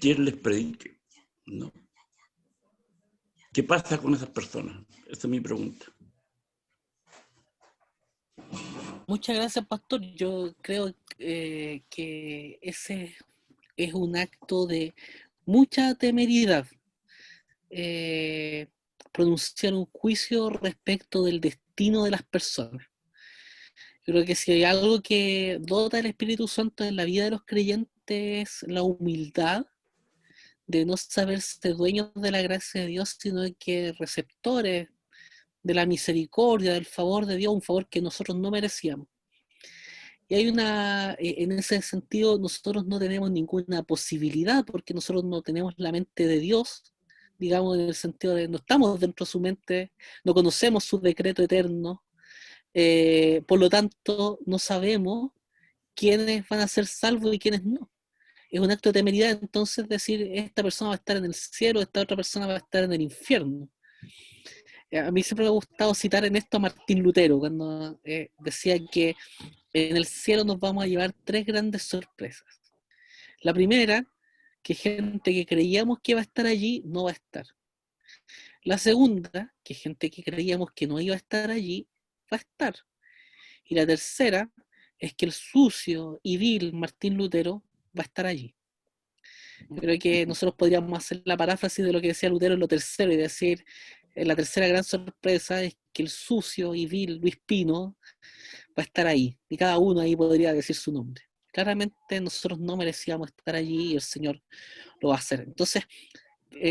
quien les predique, ¿no? ¿Qué pasa con esas personas? Esa es mi pregunta. Muchas gracias, pastor. Yo creo que ese es un acto de mucha temeridad. Pronunciar un juicio respecto del destino de las personas. Creo que si hay algo que dota el Espíritu Santo en la vida de los creyentes es la humildad de no saberse dueños de la gracia de Dios, sino que receptores de la misericordia, del favor de Dios, un favor que nosotros no merecíamos. Y hay en ese sentido, nosotros no tenemos ninguna posibilidad, porque nosotros no tenemos la mente de Dios, digamos, en el sentido de no estamos dentro de su mente, no conocemos su decreto eterno, por lo tanto, no sabemos quiénes van a ser salvos y quiénes no. Es un acto de temeridad, entonces, decir, esta persona va a estar en el cielo, esta otra persona va a estar en el infierno. A mí siempre me ha gustado citar en esto a Martín Lutero, cuando decía que en el cielo nos vamos a llevar 3 grandes sorpresas. La primera, que gente que creíamos que iba a estar allí, no va a estar. La segunda, que gente que creíamos que no iba a estar allí, va a estar. Y la tercera, es que el sucio y vil Martín Lutero va a estar allí. Creo que nosotros podríamos hacer la paráfrasis de lo que decía Lutero en lo tercero y decir, la tercera gran sorpresa es que el sucio y vil Luis Pino va a estar ahí, y cada uno ahí podría decir su nombre. Claramente nosotros no merecíamos estar allí y el Señor lo va a hacer. Entonces,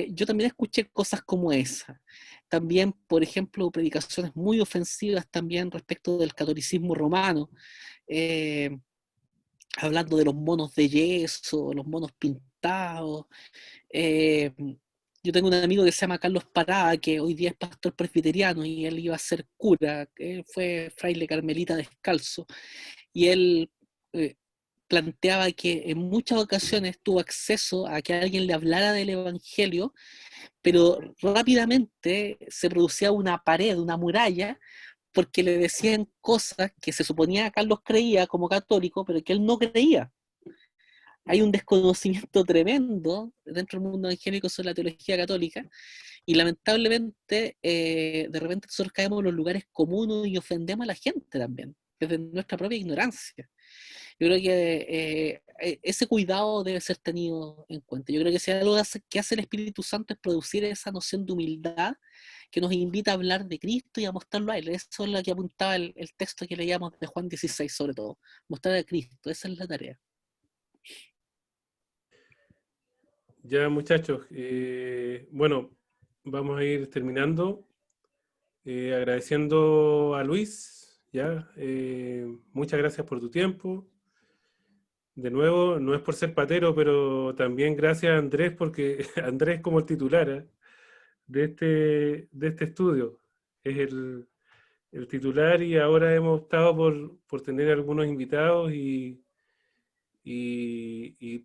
yo también escuché cosas como esa. También, por ejemplo, predicaciones muy ofensivas también respecto del catolicismo romano, hablando de los monos de yeso, los monos pintados. Eh, yo tengo un amigo que se llama Carlos Parada, que hoy día es pastor presbiteriano y él iba a ser cura, que fue fraile carmelita descalzo, y él planteaba que en muchas ocasiones tuvo acceso a que alguien le hablara del Evangelio, pero rápidamente se producía una pared, una muralla, porque le decían cosas que se suponía Carlos creía como católico, pero que él no creía. Hay un desconocimiento tremendo dentro del mundo evangélico sobre la teología católica, y lamentablemente de repente nosotros caemos en los lugares comunes y ofendemos a la gente también, desde nuestra propia ignorancia. Yo creo que ese cuidado debe ser tenido en cuenta. Yo creo que si hay algo que hace el Espíritu Santo es producir esa noción de humildad que nos invita a hablar de Cristo y a mostrarlo a Él. Eso es lo que apuntaba el texto que leíamos de Juan 16, sobre todo. Mostrar a Cristo, esa es la tarea. Ya, muchachos, bueno, vamos a ir terminando. Agradeciendo a Luis, ya, muchas gracias por tu tiempo. De nuevo, no es por ser patero, pero también gracias a Andrés, porque Andrés como el titular de este estudio. Es el titular y ahora hemos optado por tener algunos invitados y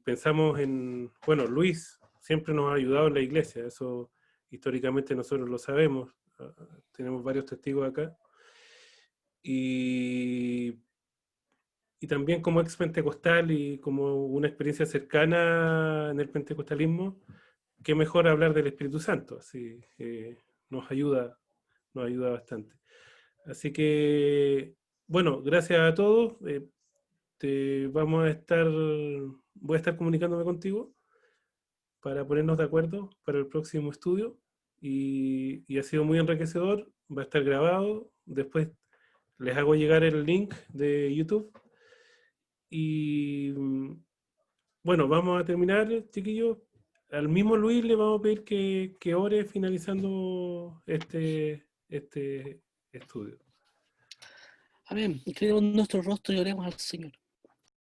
pensamos en, bueno, Luis siempre nos ha ayudado en la iglesia, eso históricamente nosotros lo sabemos, tenemos varios testigos acá. Y también como ex pentecostal y como una experiencia cercana en el pentecostalismo, qué mejor hablar del Espíritu Santo, así nos ayuda bastante. Así que, bueno, gracias a todos. Voy a estar comunicándome contigo para ponernos de acuerdo para el próximo estudio y ha sido muy enriquecedor, va a estar grabado, después les hago llegar el link de YouTube y bueno, vamos a terminar, chiquillos. Al mismo Luis le vamos a pedir que ore finalizando este estudio. Amén. Inclinemos nuestro rostro y oremos al Señor.